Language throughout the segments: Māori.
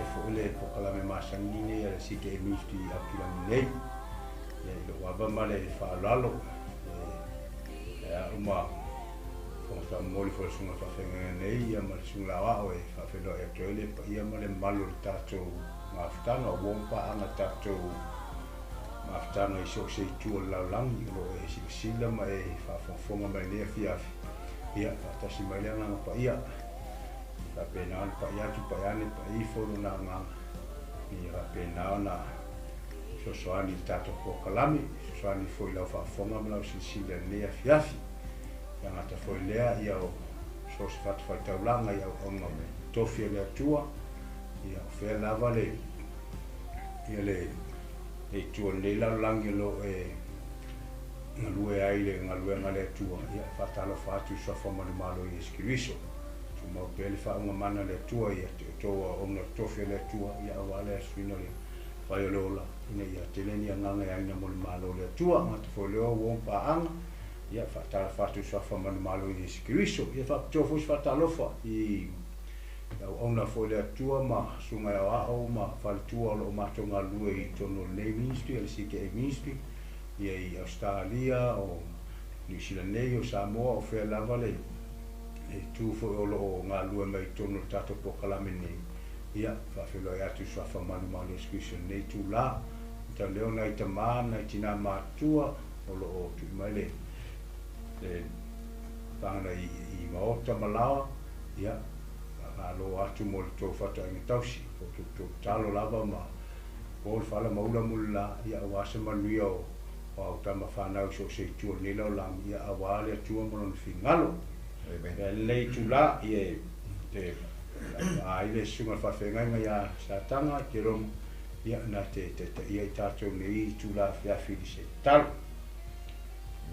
fo le po kala me masangi ne ya si ke misti akila nei ya lo wa male fa lalo ya uma ko sa moli fo sunga fa fenga nei ya mal sunga wa o fa fe do ya tole ya male malo tato maftana wompa anga tato maftana iso se tu la lang lo e si sila mai fa fonga mai le fia ya ta si mai le nga pa ya la pena pa ya tu pa ya ne pa I fo na nga ni la pena na so so ani tato ko kalami so ani fo la fa fonga mai si sila le fia ya ngata fo le ya o so fa fa ta langa ya o nga tofia le tua ya fe la vale ya le tu le la langi lo ngalue ai le ngalue ngale tua ya fatalo fatu so forma de malo escriso tu mo pele fa una mana le tua ya to ona tofia le tua ya wale swino le fa lo la ina ya teleni nganga ya na mo malo le tua ma to folio wo pa ang ya fatalo fatu so forma de malo escriso ya fa to fus fatalo fa I ya ona folha tua ma sunga ya o ma fal tua lo ma tonga lue I tono nei ministry al si ke ministry ia I Australia o New Zealand o Samoa o fe la vale e tu fo o lo nga lue mai tono tato po kala meni ia fa fe lo ya tu so fa manu manu discussion nei tu la ta leo na ita mana tina ma tua o lo tu mai le panga I maota malawa ia lo atu mo to fata ni tausi to talo lava ma o fala maula mulla ya wasa manuio o tama fana so se tu ni lo la ya awale tu mo no fingalo le tu la ye te ai le suma fa fenga ya satanga ke rom ya na te ya tato ni tu la ya fi se tal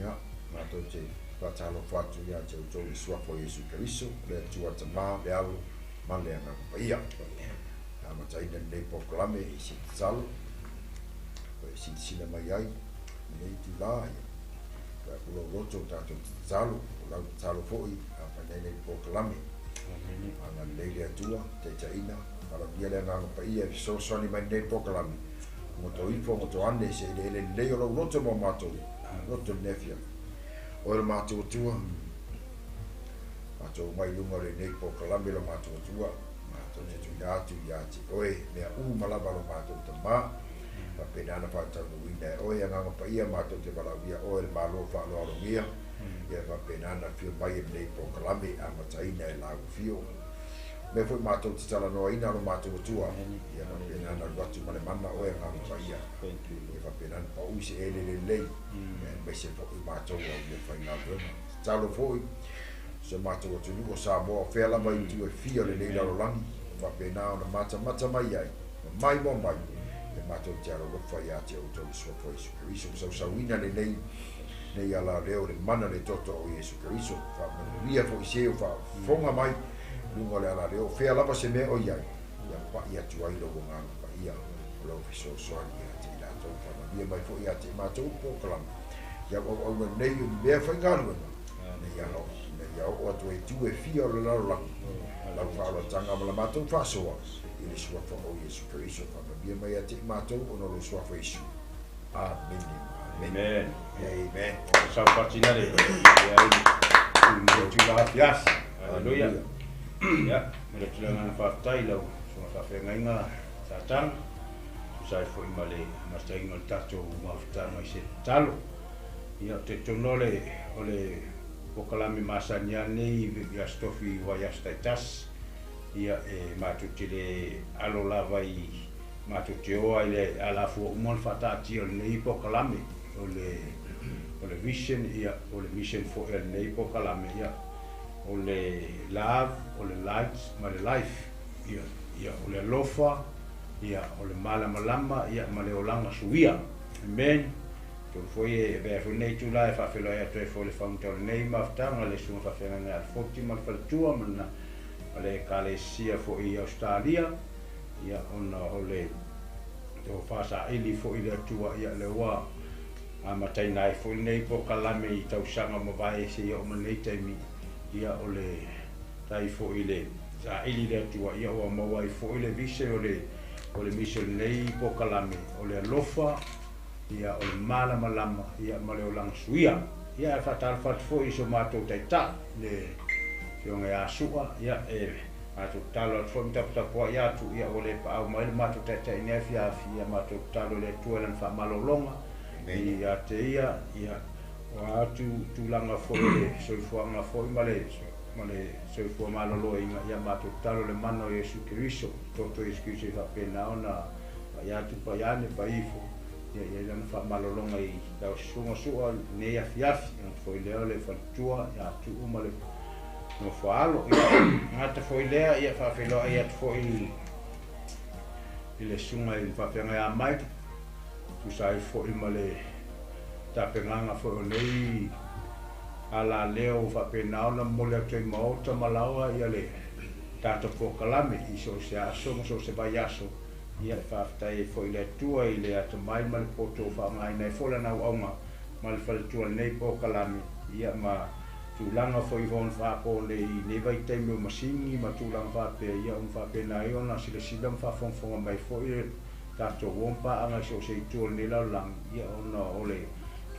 ya ma to che fatalo fatu ya che to sua for Yesu Cristo le tu atama le alu male na paia ama tai de proclame si sal ko si sina mai ai nei tu la ya ko lo to tato salo la salo foi apa nei proclame ana le tua te chaina para via le na paia so so ni mai nei proclame mo to info mo to ande se le lo to mo mato lo to nefia o le mato tua mato mai lunga le nei proclame lo mato tua mato te tu ya ti oe me malava lo mato te ma pa pena na fa ta winda oe nga pa ia mato te bala via o le malo fa lo via ya pa pena na fio mai nei proclame a mataina e la fio me foi mato te tala no ina lo mato tua ya pa pena na watu male mama oe nga pa ia ya pa pena pa usi ele le me se po mato o le fa na talo foi se mato o tulu o sa mo fela mai tu e fio le nei lo lang va pena na mata mai ai mai mo mai e mato talo lo fa ya te o to so foi so so wina le nei ala leo le mana le toto o Yesu Cristo fa via fo se fa fonga mai lungo le ala leo fela pa se me o ia ya pa ia tu ai lo nga pa ia lo so so ia te la to fa via mai fo ia te mato po klam ya o nei me fa ngalo nei ya lo ya o tu e tu e fio le la fa lo tanga la mato fa so il suo o Yesu Cristo fa via mai te mato o no lo suo fa Yesu amen. Amen. Amen. Sa patinare ya tu la fias haleluya ya me tu la fa tailo so fa fenga satan sai foi male ma stai no tato ma fta no se talo ya te tonole ole pokalami masanya nei ya stofi wa ya status ya ma tutile alo lava I ma tutio ile ala fu mon fata ti nei pokalami ole vision ya ole mission for el nei pokalami ya ole love ole light ma le life ya ole lofa ya ole mala malama ya male olanga suia amen to foi be foi nei tu life fa felo ya to foi le fonto nei maftanga le su fa fena na 40 mal fa tua mana ale kale sia fo I Australia ya ona ole to fa sa ili fo I le tua ya le wa ama tai nai fo nei po kalame I tau sanga mo vai se yo mo nei tai mi ya ole tai fo I le sa ili le tua ia o mawai fo ile vise o le miso nei po kalame o le alofa ia o le mala malama ia ma le o lang suia ia fa tal fat fo iso mato taita le fionga asua ia atu talo fo mta po ia tu ia o le pa o mai mato taita ina fia mato talo le tua lan fa malolonga ia te ia o atu tulanga fo le soifuanga fo male soifua malolo ia mato talo le mano Yesu Kristo toto Yesu fa pena ona ia tu pa yane pa ifo ia lan fa malolonga I ka sunga ne ia fiafi fo le fa tua ia tu male no falo ia ngata fo ia fa felo ia fo ile sunga I fa penga ia mai tu sai fo male ta penganga fo nei ala leo fa pena ona mole te mauta malawa ia le tato po kalame iso se aso so se bayaso ia fa tai fo ile tua ile ata mai mal poto fa mai nei fo la na uma mal fal tua nei po kalame ia ma tulanga fo ivon fa po le vai te mo masini ma tulanga fa pe ia fa pena ona sile silam fa fon mai fo ile tato wompa anga so se tua ni la lang ia ona ole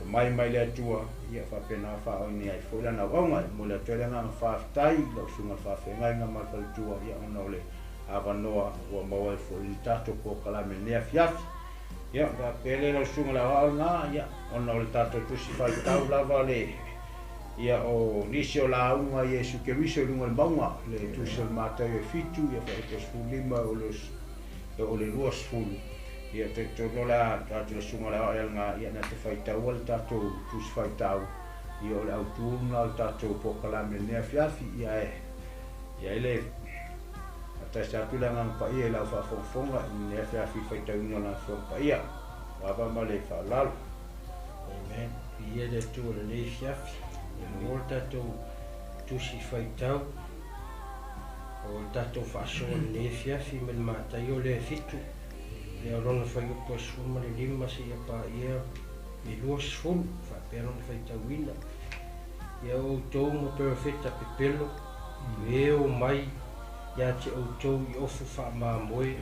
mai le tua ia fa pena fa oni ai fo la na wanga mo le tele na fa tai lo sunga fa fenga nga ma fa tua ia ona ole ava noa o mo fo il tato po kala me ne fiaf ia va pele lo sunga la nga ia ona ole tato tu si fa tau la vale ia o nisio la unga Yesu Kristo lunga banga le tu se mata e fitu ia fa te fulima o le ruas fulu ia te tola tu sunga la nga ia na te faita o le tato tu se faita ia o le autunga o tato po kala me ne fiafi ia ile ata sa pila nga pa ia la fa fonga ne fiafi faita una na so pa ia va male fa lal amen ia le tu le fiafi o tato tu se faita o tato fa so ne fiafi me mata io le fitu le orona fai o po suma le lima se ia pa ia I luas fun fa pero fai tawina ia o tou mo perfecta pepelo e o mai ia te o tou I ofu fa ma moe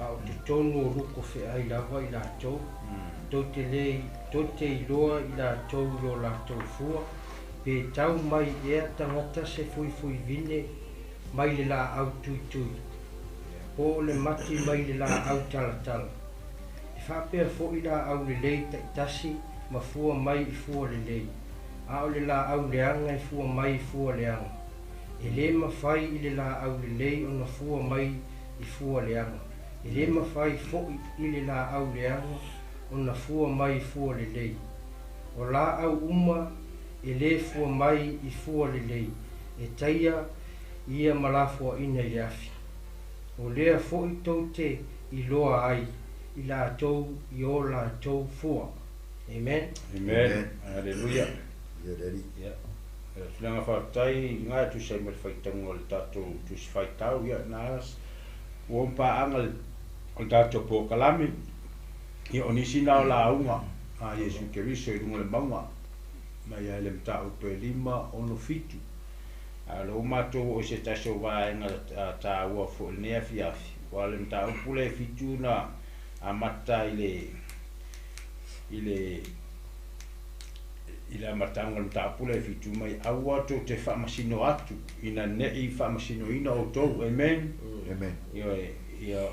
a o te tonu ruko fe ai lava I la tou to te iloa I la tou yo la tou fua pe tau mai ia tangata se fui vine mai le la au tui o le mati mai le la au tala fa pe fo I la au le lei tasi ma fua mai I fua le lei a o le la au le anga I fua mai I fua le anga e le ma fai I le la au le lei o na fua mai I fua le anga e le ma fai fo I le la au le anga o na fua mai I fua le lei o la au uma e le fua mai I fua le lei e taia ia malafua ina iafi o lea fo I tau te I loa ai I la tau I o la tau fua amen haleluya ia deri ia Filanga whaatai, ngā tu sei me whaitango le tātou tu si whaitau ia nās wompa angal o tātou po kalame ia o nisi nao la unga a Yesu Kristo I runga le maunga mai ai le mta upe 5 ono fitu a lo matou o se taso vaenga ta ua fo le nea fiafi wa le mta upu le fitu na a mata ila matanga mta pule fitu mai awa to te fa masino atu ina nei fa masino ina o to amen ia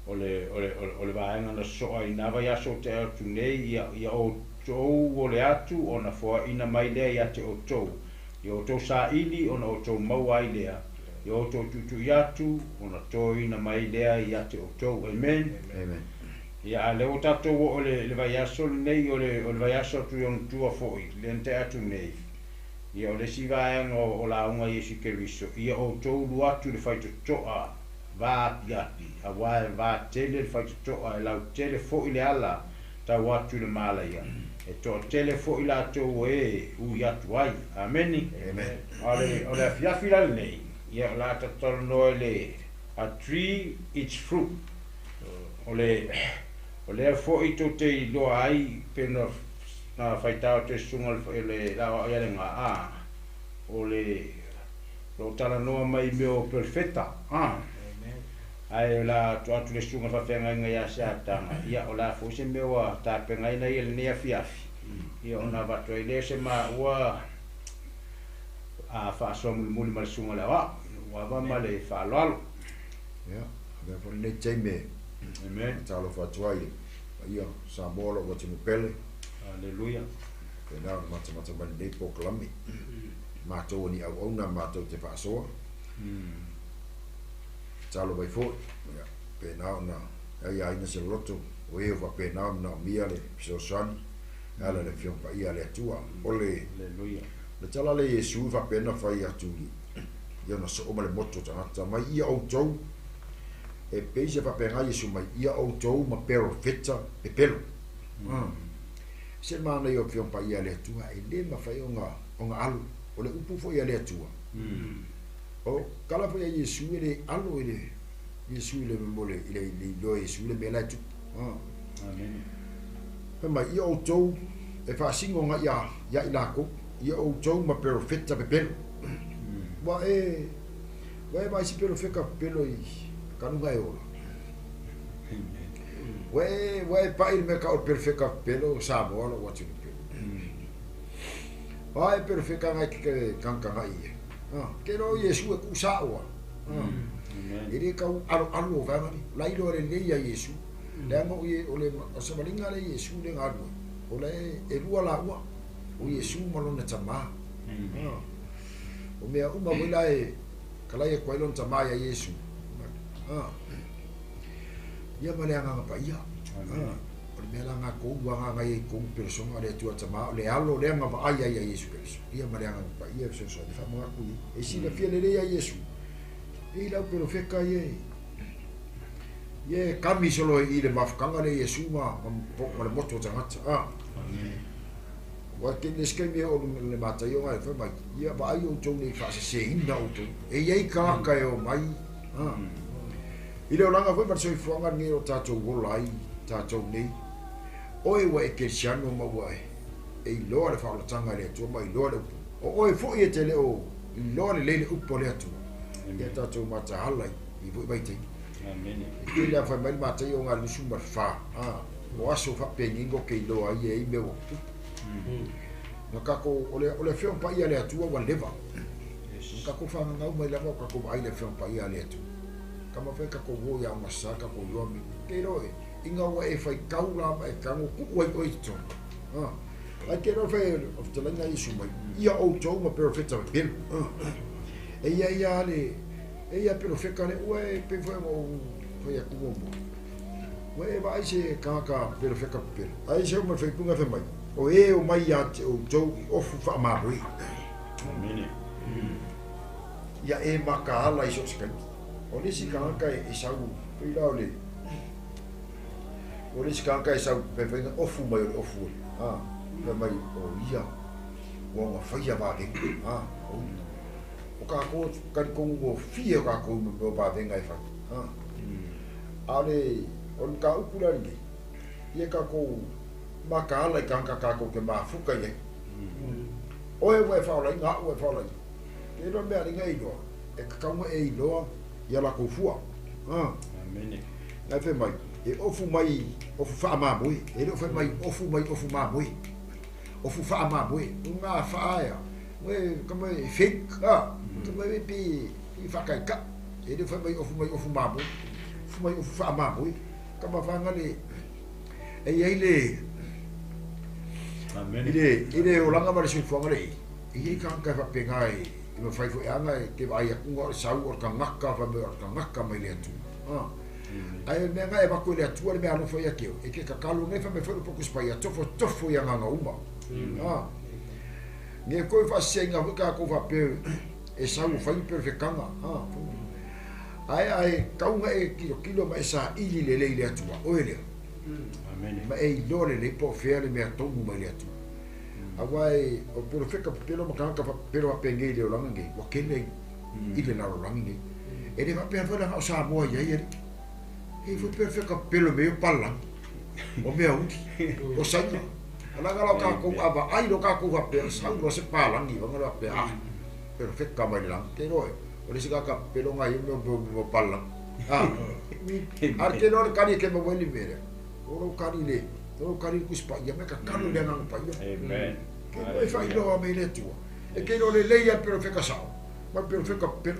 ole vaenga na so ina va ya so te atu nei ia o to ole atu ona fo ina mai le ia te o to ia to sa ili ona o to mau ai le ia to tu yatu ona to ina mai le ia te o to amen ia le o tato o le vaiaso nei o le vaiaso tu on tua foi le ente atu nei ia o le sivaenga o la unga Yesu Kristo ia o tolu atu le fai toa va piati a va tele le fai toa la tele foi le ala ta watu le mala ia e to tele foi la to e u yatu ai amen ole fiafi la nei ia la tato no le a tree its fruit o le fo I to te lo ai pena na faita te sunga le la ia le nga o le lo tala noa mai meo perfecta ai la tu atu le sunga fa fenga nga ya sa tanga ia ola fo se meo ta penga ina ile ne afiafi ia ona va to ile se ma wa a fa so mul mal sunga la wa va male fa lalo ya da for le cheme amen talo fa tuai ia sa bolo wa timu pele haleluya pena mata ban de po klami mato ni au ona mato te fa so talo vai fo ya pena ona ai ina se loto o e va pena na miale so sani ala le fion pa ia le tua ole haleluya le tala le Yesu fa pena fa ia tuli ia na so o male moto tanga mai ia o tou e peise fa pena Yesu mai ia o tou ma pero feta e pelo se mana io fion pa ia le tua e le ma fa onga alu ole upu fo ia le tua o kala fo ia Yesu ele alu ele Yesu le mole ile do Yesu le bela tu amen pe mai ia o tou e fa singo nga ia ila ko ia o tou ma pero feta pe pelo wa e vai si pero feka pelo i kanu ga yo we pa il mercado perfecto pelo sabo lo what you vai perfecta ngai ke kanka ngai ke no Yesu e kusawa iri ka alo va la ilo le ya Yesu le mo ye ole sa malinga le Yesu le ngalo ole e lua la ua o Yesu malona tama o mea uma wila e kala e kwailon tama ya Yesu ia male anga pa ia o me la nga ko wa nga ye ko persona le tua tama le alo le nga va ia Yesu perso ia male anga pa ia so so fa mo ku e si le fiele le ya Yesu e la pero feka ye kami solo i le mafkanga le Yesu ma le moto tanga wa ke le skemi o le mata yo ai fa mai ia ba yo to le fa se inda o to e ye ka yo mai ile olanga foi per soi fuanga ni o tato golai tato nei o e wa ke shano ma wa e lo le fa la tanga le to mai lo le o e fo ye tele o lo le upo le to ya tato mata halai i voi vai te amen ile fa mai mata yo nga lu sumba fa o aso fa peningo ke lo ai e me o no kako ole fion pa ia le atua wa leva kako fa nga mai la ka ko ai le fion pa ia le atua kama fe ka ko wo ya masaka ko yo mi pero inga wa e fai kaula ba e kango ku wa o ito ai kero fe of the langa Yesu mai ia o to ma perfecta bil e ia le e ia perfecta le we pe foi mo foi a ku mo we vai se ka perfecta bil ai se mo fe punga fe mai o e o mai ya o to o fa ma bui amen ia e maka ala iso skan ole si kanka e sau pila ole si kanka e sau pe venga ofu mai ofu pe mai o ia o ma faia ba de o ka ko kan ko mo fia ka ko mo ba venga e fa ale on ka ukula ni ye ka ko maka ala kanka ka ko ke ma fuka ye o e we fa la nga o fa la ke no me ali ngai do e ka mo e do ia la kofua amen na fe mai e ofu fa ma boi e do fe mai ofu ma boi ofu fa ma boi nga fa ya we como fake como pi fa kai ka e do fe mai ofu ma boi ofu fa ma boi kama fa ngale e ile amen ile o langa ma se fu ngale e ka fa pengai me fai fo anga ke vai a kunga sau o ka ngaka fa me o ka ngaka mai le tu ai me nga e ba ko le tu me alo fo ia ke e ke ka kalu me fa me fo pouco spai a tofo ia nga uma ne ko fa senga ka ko fa pe e sau fai perfecanga ai ka unga e kilo ma sa ili le tu o ele amen ma e dole le po fere me to mu mai le tu awai o perfecta pelo makanga pero a pengai le langa nge wa kene ile na langa nge e de va pe fa la sa mo ya ye e fu perfecta pelo me palla o me uti o sai ala gala ka ko aba ai lo ka ko va pe sa lo se pala ngi va ngala pe perfect mai lang ke no o le sika ka pelo ngai mo pala ar ke no kani ke mo weli mere o kani le o kani ku spa ya me ka kanu le nang pa amen ke no e fai no me le tu e ke no le leia perfect sa ma perfect ka per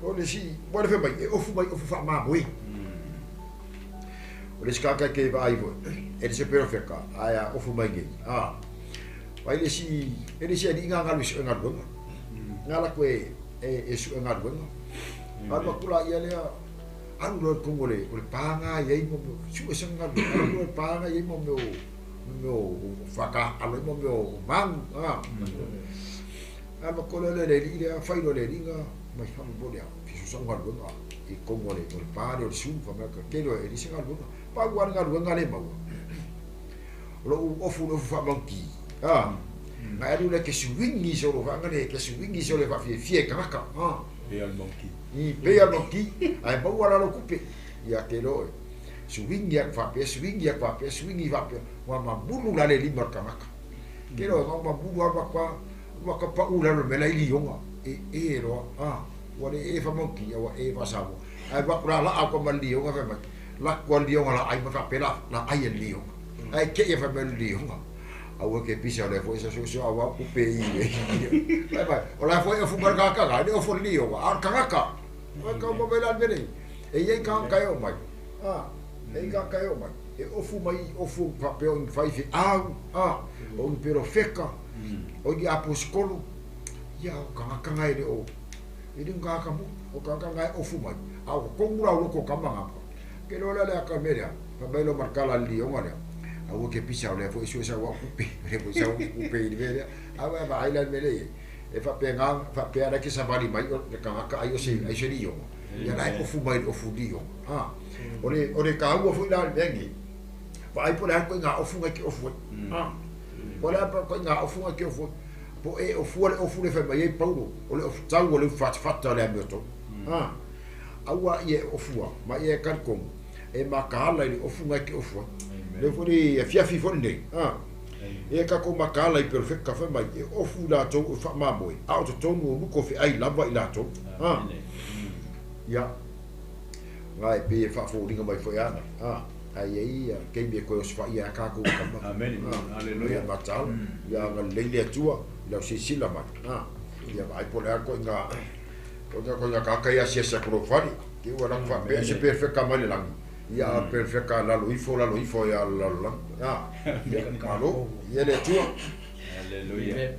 o le si mo le fe mai o fu fa ma moi o le sika ka ke vai vo e le se perfect ka aya o fu mai ge vai le si ali nga lu su nga lu nga la ko e su nga lu nga ba kula ia le anu lo ko le o le panga ye mo su e nga lu o panga ye mo faka alo mo man ba ko le ile fai lo le ringa mai fa mo bolia fi su nga lu nga e ko mo le pa le su fa ma ke lo e di nga lu pa gua nga lu nga le mo lo o fu lo fa banki ma era una che swingi solo fa ngane che swingi solo fa fie kaka pe al monkey pe al monkey ai ba wala lo kupe ya ke lo swingi ak fa swingi fa pe wa ma bulu la le limar kaka ke lo ma bulu wa ka pa ula lo mela ili yonga e ro wa le fa monkey wa e fa sabo ai ba kula la ko ma li yonga fa ma la ko li yonga la ai ma fa pe la ai li yonga ai ke fa ma li yonga awa ke pisa le foi so awa ku pe i vai ola foi fu barka ka de ofo lio ar kaka ka mo bela bene e ye ka o mai e ka o mai e ofu papel in fai fi o pero feca o di aposkolo ya ka ngai de o e ding ka mu o ka ngai ofu mai au ko mura lo ko kamanga ke lo la ka media pa belo marcala lio ngale awo ke pisa le foi so sa wa kupe le foi sa kupe di vele awa ba ila mele e fa pe ara ke sa bali mai o ka ayo se dio ya dai o fu mai o fu dio ore ka wo fu la bengi fa ai por ko nga o fu ke o fu por a ko nga o fu ke o fu po e o fu le fa mai paulo o le tau o le fat le amoto awa ye o fu ma ye kan kom e ma ka la o fu ke o fu le fori e fia fi fonde e ka ko makala i perfect ka fa mai e ofu la to fa ma boy auto to no ko fi ai lava ila to ya vai pe fa fo dinga mai fo ya ai ke be ko fa ya ka ko amen haleluya batal ya ga le tua la si sila ma ya vai por ko nga ka ya sia sa ko fari ke wala fa pe se perfect ka mai lang ya perfect la lo ifo ya la malo ya le tua haleluya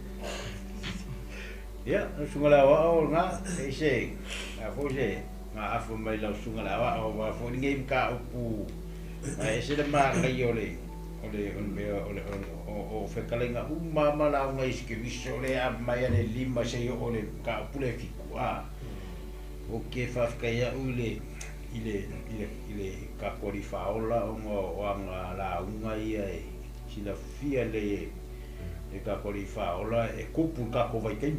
ya sungala wa nga ese afo je nga afo mai la sungala wa afo ngai ka upu ese de ma ngai ole o fekalenga umma la ngai ske visole a mai le lima se yo ole ka pule fiku o ke fa ya ule ile ka korifaola o anga la unga ia sila fia le ka korifaola e kupu ka ko vai ken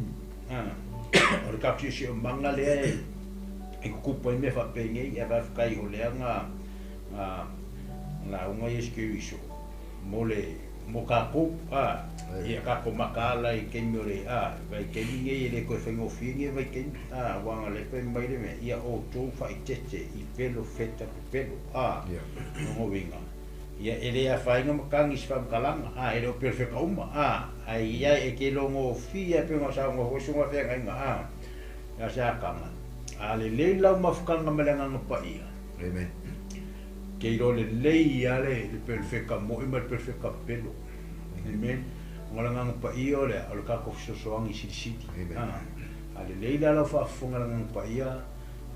o ka psi manga le e kupu me fa penge e va kai o le anga la unga ia skiwiso mole mo ka ko ia ka ko makala i kenore vai keninge ile ko fengo finge vai ken wanga le pe mai le ia o to fa itete i pelo feta pelo no vinga ia ele a fa inga makangi spa kalanga ele o perfecta uma ai ia e ke longo fia pe ma sa ngo sunga fe nga ya sa kama ale le la mafukanga melanga pa ia amen ke ro le ale le perfecta mo i mal perfecta pelo amen ngala pa io le al ka ko so angi siti ale leila la fa funga la pa ia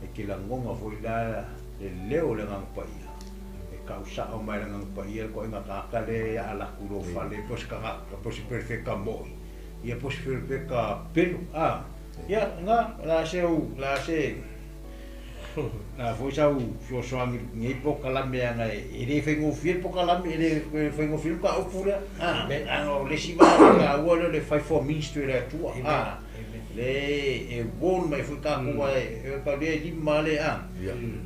e ke la ngonga foi la le leo le ngang pa ia e ka usa o mai la ngang pa ia ko nga ka le ala kuro fa le pos ka pos perfecta mo ia pos perfecta pelo ya nga la se na foi sa so angi ngai po kala me nga e re fengo fil po kala me re fengo fil ka o pura me ano le si va ka o le fai for ministry la tua le e bon mai fu ka ko e ka le di male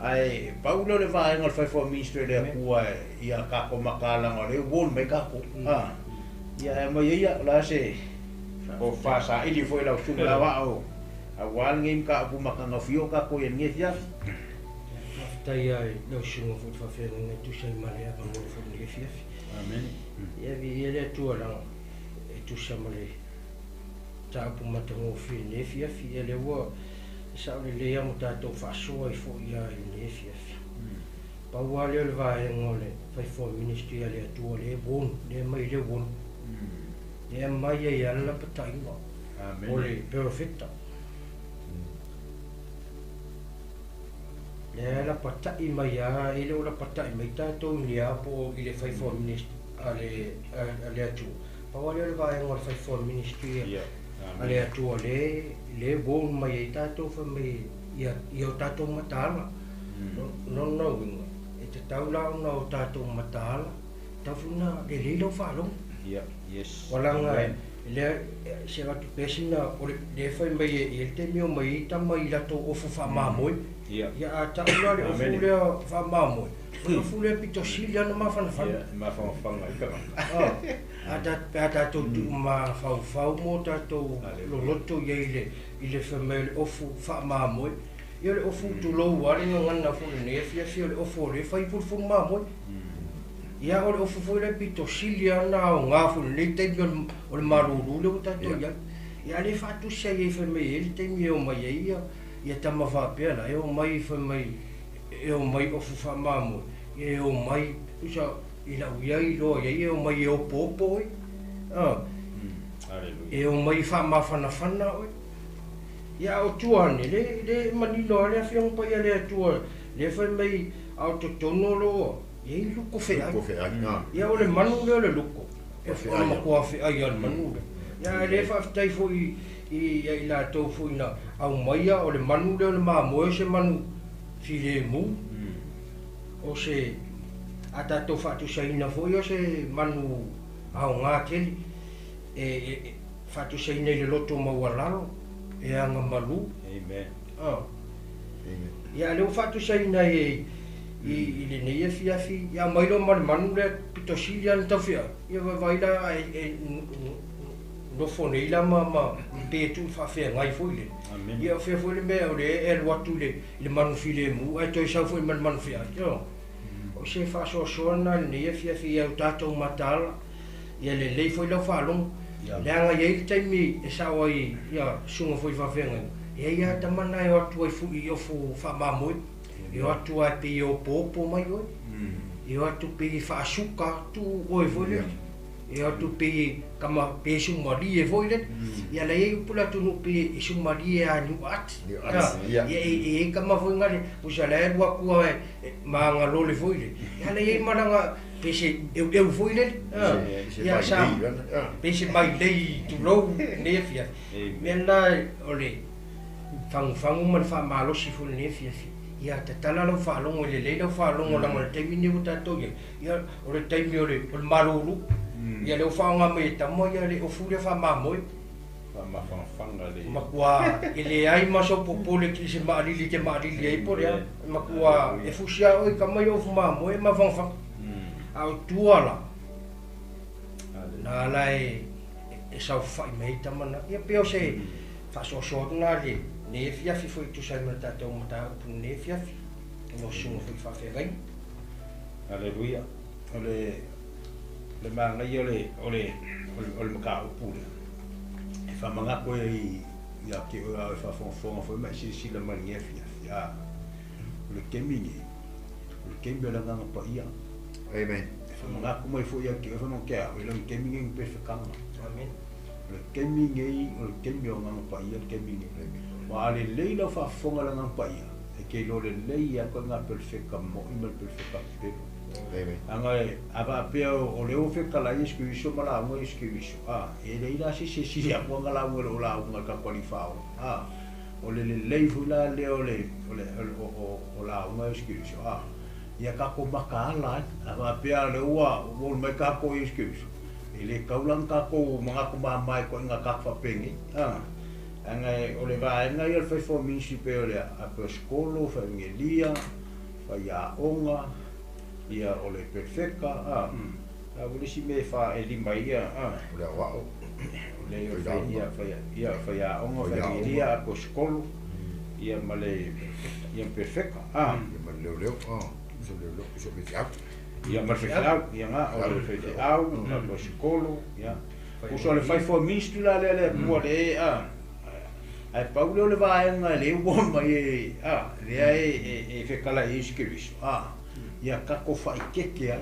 ai paulo le va nga fai for ministry la tua ia ka ko makala nga le bon mai ka ko ia mai ia la se o fa sa ili foi la su la wa o awal ngim ka pu makanga fio ka ko yen ngefia tai ai no singo fut fa fe ngai tu sai male a mo fo ni fia amen ia vi ele tu ala e tu sa male ta pu mata mo fi ni fia fi ele wo sa le ia mo ta to fa so ai fo ia ni fia pa wale le vai ngole fai fo ministry ale tu le bon le mai le bon le mai ia la patai ngo amen ole perfecta le la patai mai a ile la patai mai ta to ni a po ile fai fo ministry ale tu pa wale le vai ngole fai fo ministry ale tu le bon mai ta to fa mai ia ta to matala no te tau lau na o tātou mataala, tau whina le lo whalong. Yes. Walanga le se watu pesina o le whai mai e te mio mai ta mai lato o wha mamoi. Ia a tau lau le o fule wha mamoi. O fule pito sili ana mawhanawhana. Mawhanawhana i kama. A tātou tu ma whau mo tātou loloto i le wha mai le ofu wha mamoi. Ia le ofu tu lou wale ngana fule ne fia fia le ofu le fai pulfu mamoi. Ia o le ofu fo le pito sili ana o ngā fule ne te o le maruru le o tato ia. Ia le fatu se e fai mai ele te mi o mai ia tama whapea la e o mai fai mai e o mai ofu wha mamoi. E o mai usa i lau ia i loa e o mai e o popo oi. E o mai wha mawhanawhana oi. Ia o tuane le manilo ale a whiong pai ale atua le whai mai au to tono lo ia i luko whea ia o le manu le o le luko e wha makua whea i al manu le ia le whaftai fo i la tau fo i na au maia o le manu le o le mamoe se manu fi le mu o se a tatou whatu saina fo i o se manu au ngā keli e whatu saina i le loto maualalo e anga malu. Amen. Ia leo fatu saina i le nei e fiafi. Ia mailo manu le pito sili an tawhia. Ia waila no fone ila ma petu whawhia ngai fwile. Ia whea fwile mea o le e watu le manu file mu. Ai toi sau fwile manu fia. O se whaso soana le nei e fiafi ia utatou matala. Ia le lei fwile whalong. Le anga iei taimi e sawa i sunga fwoi whawhenga. E ia tamana e atu ai fui i ofu whamamoi. E atu ai pe i o popo mai oi. E atu pe i whaasuka tu oi fwoi. E atu pe i kama pe sumari e fwoi. Ia le ei upula tunu pe i sumari e a new art. E kama fwoi ngare. Usa le e wakua e maanga lole fwoi. Ia le ei maranga pese eu foi le ia sa pese mai lei tu lo ne fia mena ole fang man fa malo si fu ne fia ia ta tala lo fa lo le lo fa lo la mo te mini uta to ia ole te mi ole o malulu ia le fa nga me ta mo ia le o fu le fa ma mo ma fanga le makua ele ai ma so popole ki se ma li ke ma li ai por ia makua e fu sia oi ka mai o fu ma mo e ma fang au tuala na lai e sau fai mei tamana ia peo se fa so na le ne fia fi foi tu sai mata to mata pu ne fia fi no sungo foi fa fe gai aleluia le manga ole maka pu e fa manga ko ia ke o fa foi mai si la mania fia le kemi la nganga pa ia. Amen. Mga ko mai fo ia ke fa no ke a le kemi ngi pe fa kanga. Amen. Le kemi ngi o kemi o nganga pa ia kemi ngi. Wa le leila fa fonga la nganga pa ia. E ke lo le leia ko nga perfecta mo i mal perfecta pe. Amen. Anga ava pe o le o fe kala isku iso mala mo isku iso. E leila si ya ko ngala mo lo la nga ka qualifao. O le fu la le o la nga isku iso. Ia kako makaala ava pea le ua o mai kako excuse ele kaulang kako mga kumamai ko nga kakfa pengi anga ole va nga ia fai fo municipio ole a pescolo fa ngelia fa ia onga ia ole perfecta ule si me fa e lima ia le wao le ia fa onga fa ia ko skolo ia male ia perfecta ia leo so leo so me fiat ia perfecta ia nga o le fe au ko skolo ia uso le fai for ministry la le mo le ai Paulo le vai nga le uom mai le ai fe kala iskiris ia kako fai keke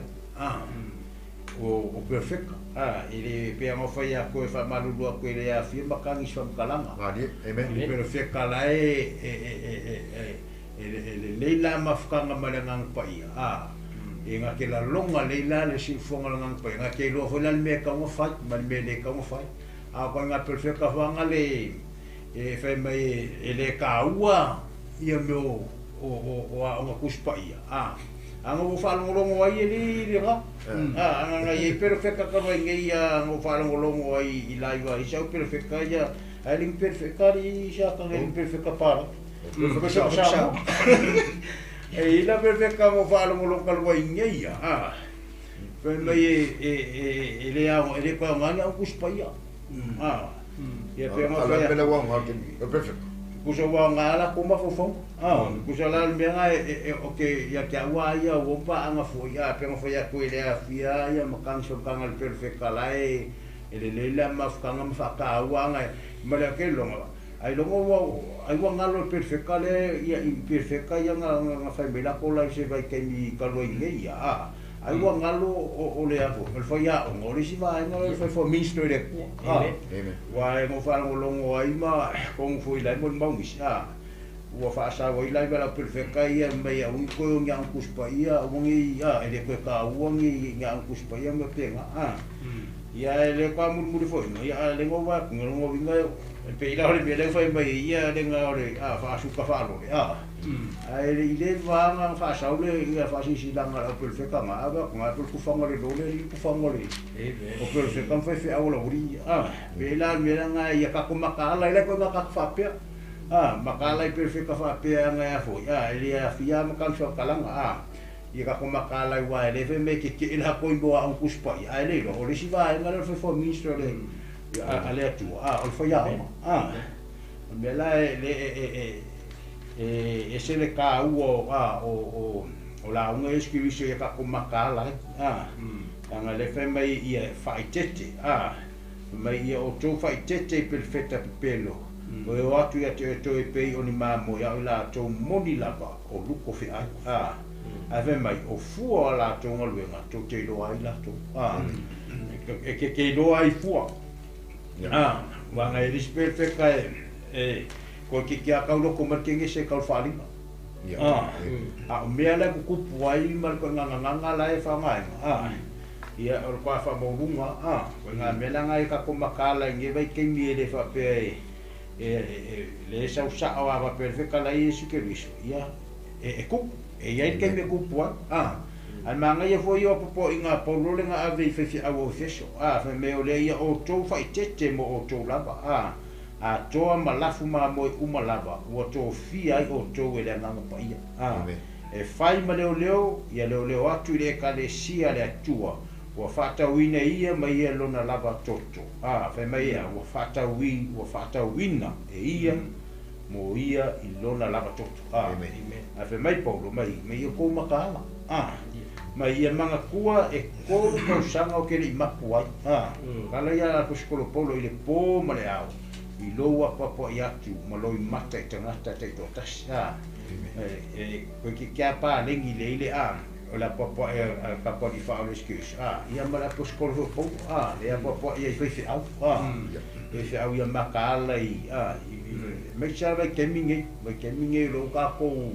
o perfecta ele pe ngo fai a ko fa malulu a ko le a firma kangi fa kalanga ngadi amen pero fe kala le la mafkanga malangang pa ia e nga ke la longa le la le sinfonga langang pa nga ke lo hola me ka mo fai mal me le ka mo fai a ko nga perfecta fa nga le e fai mai ele ka ua ia me o kuspa ia anga o falo longo ai ele nga anga ia perfecta ka vai ia o falo longo ai ilaiva i sau perfecta ia ali perfecta ri xa ka ele perfecta para perfecta e ila perfecta mo falo longo ka vai ia fai mai ele ele ko nga o kuspa ia ia pe ma ala pela wa market perfect kusa wa ngala ko ma fofo kusa la menga okay ya ke wa ya wo pa anga fo ya pe ma fo ya ko ile afia ya makang so kang al perfect kala ele leila ma fkanga ma fa ka wa nga mala ke lo ai lo ai wa ngalo perfect kala ya imperfect ya nga fa bela ko la se vai ke mi ka lo ile ya ai wa ngalo o le afo el fo ya o ngori si va no el fo ministro de wa mo fa lo ngo ai ma kong fo ila mo maungi wa fa sa wa ila bela perfecta ia me ya un ko yang kuspa ia ngi ia ele ko ka ngi yang kuspa ia me penga ia ele ka mu fo ia le ngo wa ngo vinga pe ila le bele fo me ia le nga ore fa su ka fa lo ai le va nga fa sa le ia fa si la nga perfecta ma aba nga ku fa ngore do le ku fa ngore o perfecta fa fe awla uri pe ila me nga ia ka ko makala ile ko ka fa pe makala perfecta fa pe nga fo ele afia ma kan so kalanga ia ka ko makala wa ele fe me ke ila ko imbo a kuspa ele lo le si va nga le fo ministro le ale tu o fo ya me la se le ka o la unga escriviso ia ka ko makala nga le fe mai ia fai tete mai ia o to fai tete perfecta pelo o e atu ia te e pei o ni mamo ia o la to moni lava o luko fe a fe mai o fua la to ngaluenga to te lo ai la to ke lo ai fua wanga e respect ka ko ke kia kaulo ko markenge se kau falinga mea la ku puai mal ko nganga la e fa mai ia o kwa fa mo lunga nga mela nga ka ko makala nge vai ke mi le fa pe le sa usa wa perfecta la i sikeriso ia ku ia ke me ku puai al manga ia foi o popo inga polo le nga ave fe a o feso fa me o le ia o to fa tete mo o to lava a toa malafu ma mo uma lava o to fi ai o to ele nga pa ia e fai ma leo ia leo atu le kalesia le atua o fata wina ia mai ia lona lava toto fa mai ia o fata wina e ia mo ia i lona lava toto fa mai paulo mai ko makala mai ia manga kua e ko sanga o ke le mapu ai kala ia ko skolo polo ile po ma le au i loa papo i atu ma loi mata i tangata te to tas ko ki kia pa lengi le ile o la papo papo di fa o excuse ia ma la ko skolo po ia papo ia i fe au fe au ia makala i me cha vai keminge lo ka ko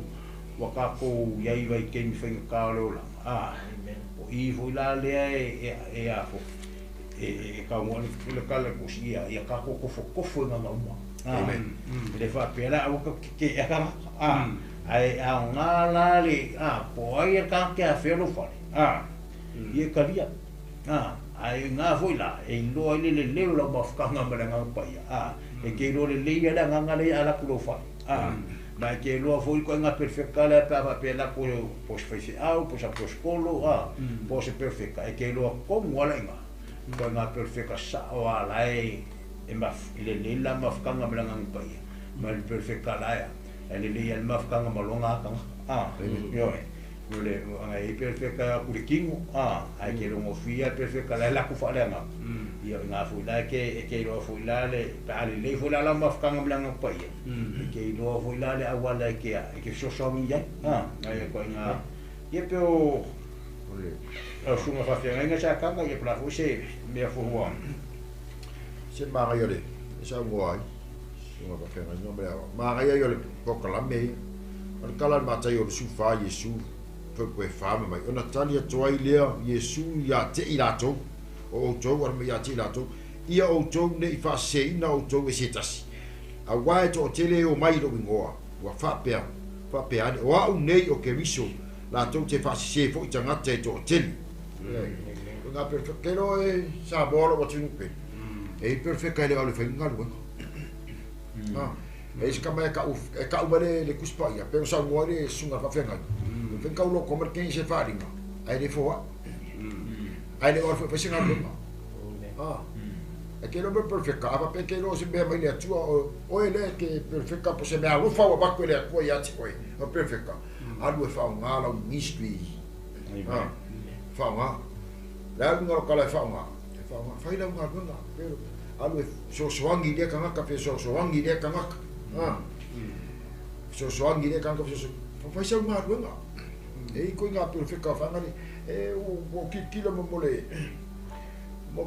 wa ka ko ia i vai kemi fe ka lo la o i vo la le e a fo ka mo le kala ko sia ia ka ko ko na ma le fa pela o ke ka ai a ngala le po ai ka ke a fe lo fa ia ka dia ai nga foi la e lo ile le la ba ka nga ma nga pa ia e ke lo le ia la nga le ala ku lo fa mai ke lo foi ko nga perfecta le pa pela ko pos fese au pos a proskolo pos perfecta e ke lo ko wala nga ko nga perfecta sa wala e ma le la mafkanga blanga ngai ma perfecta la ya le mafkanga malonga ka yo le nga e perfecta ku kingo ai ke lo mofia perfecta la ku fa le nga ia nga fu la ke lo fu la le pa le fu la mafkanga blanga pai ke lo fu la le awala ke so so mi ya ai ko nga ye pe o le fu ma fa fe nga sa kanga ye pla fu se me fu wa se ma ga yole sa ngoi so ma fa nga no me ma ga yole ko kala me al kala ma ta yo su fa yesu ko fama mai ona tali atoai lea Yesu ia te ilato o to war me ia te ilato ia o to ne I fa seina o to se tasi a wai to tele o mai do ngoa wa fa pe ani wa u nei o ke viso la to te fa se fo tanga te to tele na perfecto e sa bolo wa tinu pe e perfecto ele ole fenga lu e se kama ka u bale le kuspa ia pe sa ngore sunga fa fenga fen kaulo komer ken se faringa ai de foa ai de orfo fa singa luma e ke lo perfecta ava pe ke lo se be mai le tua o ele ke perfecta po se me alu fa wa bakwe le ko ya ti oi o perfecta alu fa ngala un mystery fa nga la ngalo kala fa nga fa ila nga nga pero alu so swangi de kanga ka fe so swangi de kanga so swangi de kanga so fa sa nga nga e ko nga perfecta fa nga e o kilo mo mole mo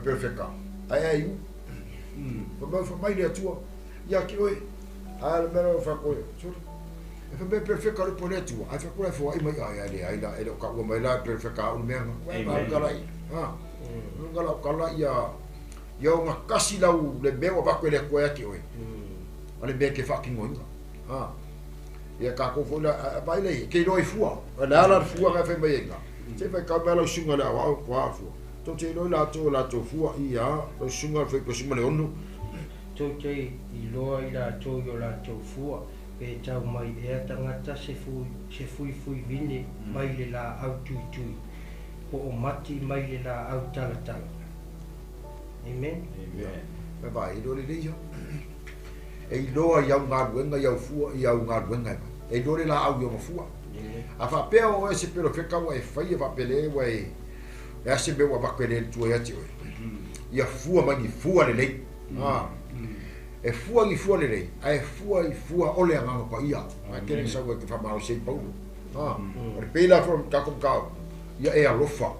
perfecta ai fa mai le tua ya ki oi al mero fa ko so e fa be perfecta le pone tua ai fa ko fa ai mai ai la e ka o mai la perfecta o me nga kala nga kala ya nga kasi la le be o ba ko le ko ya ki oi ale be ke fucking on ia ka ko fola vai le ke no ifua la fua ka fe mai nga se vai ka bela sunga la wa kwa fu to te no la to fua ia o sunga fe ko sunga le onu to te I loa I la to yo la to fua pe tau mai e tangata se fui vine mai le la au tui po o mati mai le la au tala amen pe vai do le yo e loa ia nga wenga ia fua ia nga wenga e dore la au yo fua a fa pe o ese pero fe ka wa fa ia va pele wa e ase be wa ba kwele tu ya ti ia fua ma ni fua le e fua ni fua le ai fua ole nga pa ia a kene sa wa ke fa ma o se po o pe la from ka kom ka ia e a lofa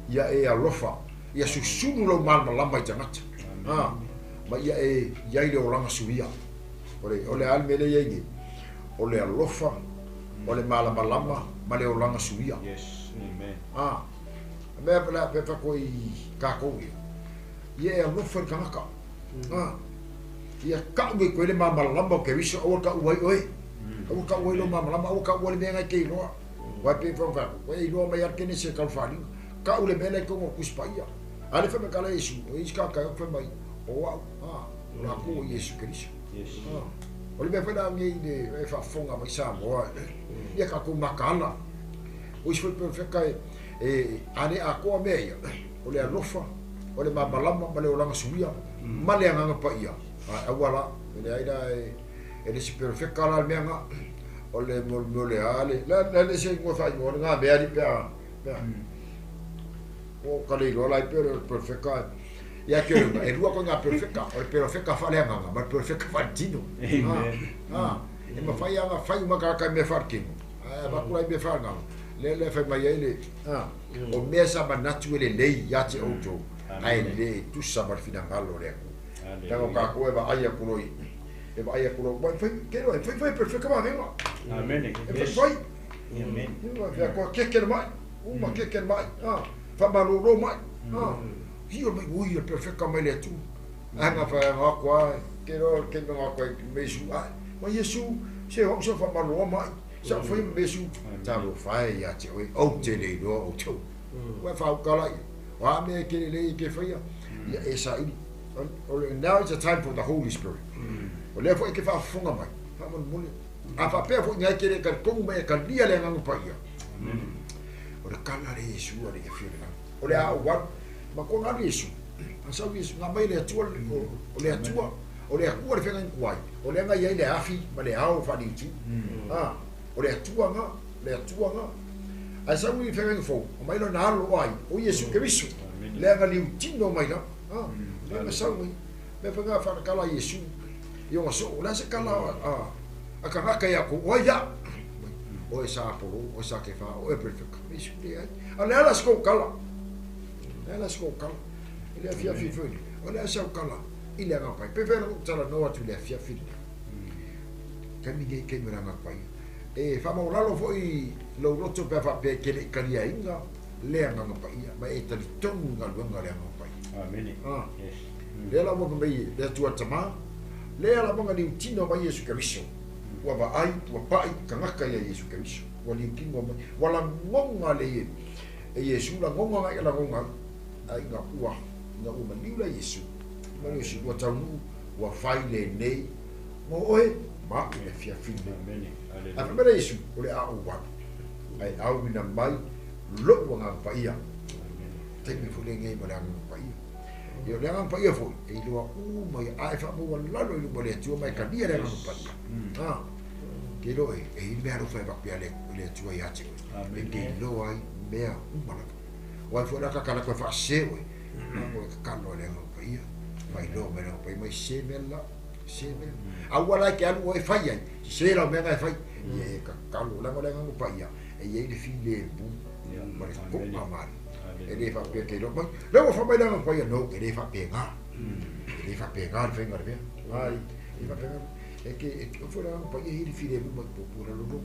ia e a lofa ia susunu lo mal lamba jangat ma ia e le oranga suia ole al mele yengi ole alofa ole malama ma le oranga suia yes amen me pela pe fa ko I ka ko ia e alofa kanaka ia ka me ko le malama ke viso o ka oi o ka oi lo malama o ka ole me ke no wa pe fa ko I lo ma ya ke ne se ka fali ka ole mele ko ko kuspaia ale fa me kala isu o iska ka fa mai o la ko Yesu Cristo yes o le me fa ngi de e fa fonga mai sa mo ia ka ko makala o iso perfecta e ane a ko me ia o le alofa o le mamalama ma le olanga suia ma le anga pa ia a wala le aida e le perfecta la me anga o le mo le ale la le se mo fa mo nga be ali pe o kale lo la perfecta ia ke e rua ko nga perfecta o perfecta fa le anga ma perfecta fa tino e ma fa ia fa uma ka me farking ba ko me fa nga le fa mai ele o me sa ba naturele lei ya te auto ai le tu sa ba fina ngalo le ko ka ko e ba ai ko e ba ai ko ba fa ke no fa perfecta ba venga amen e fa amen e ko ke mai uma ke mai fa ba lo mai Io mai ui perfecta mai le tu anga fa nga kwa ke nga kwa me su ma Yesu se ho so fa ma lo mai sa fa me su ta lo fa ya te o te le do o tu wa fa ka la wa me ke le ke fa ya esa now is the time for the Holy Spirit O le fo ke fa funga mai. Fa mo muli. A fa pe fo nya kere ka ko me ka dia le ngang pa ia. O le kala le Yesu o le fira. O le a wa ma ko ngani Yesu. Asa Yesu nga mai le atua o le atua. O le akua le fenga kuai. O le nga ia le afi ma le ao fa ni tu. Ah, o le atua nga. Asa wi fenga fo. O mai lo na lo ai. O Yesu ke bisu. Le nga liu tino mai na. Ah, le nga sa wi. Me fenga fa kala Yesu. Yo so la se kala a ka ya ko o ya. O sa apolo, o sa ke fa, o e perfect. Yesu le ai. Ale ala sko kala. Ala sko kala. Ele a fia fifuni. Ole a sa kala. Ile nga pai. Pe vero tala no atu le fia fifuni. Kami ke mera nga pai. E fa mo lalo foi lo roto pe fa pe ke kalia inga le nga pai. Ma e tali tonu nga lo nga le nga pai. Amen. Ah. Yes. Le la mo mai le tua tama. Le la mo nga ni tino ba Yesu Kristo. Wa ba ai wa pai ka ngaka ya Yesu Kristo. Wa li kingo mai. Wala ngonga le e Yesu la ngonga la ngonga. Ai nga ua nga uma liula Yesu. Ma Yesu wa tau wa fai le nei. Mo oe ma le fia fina. Amen. A fa mera Yesu o le a ua. Ai au mina mai lo wa nga pa ia. Te mi fule ngai ma le nga pa ia. Yo le nga pa ia fo e lo u mai ai fa mo la lo mo le tu mai ka dia le nga pa ia. Ah. Ke lo e me aro fa ba pia le tu ia ti. Amen. Ke lo ai mea umana. Wa fo la ka kala ko fa se we. Mo ka kalo le nga pa ia. Mai lo me no pa mai se bella. Awala ke anu e fai ai. Se la me ga fai. Ye ka kalo la le nga pa ia. E ye le file bu. Ma le ko ma. E le fa pe ke lo mai. Le wo fa mai la pa ia no, e le fa pe nga. E le fa pe nga le fenga le. Ai, e fa pe nga. E che fo la pa ia le file bu ma po pura lo.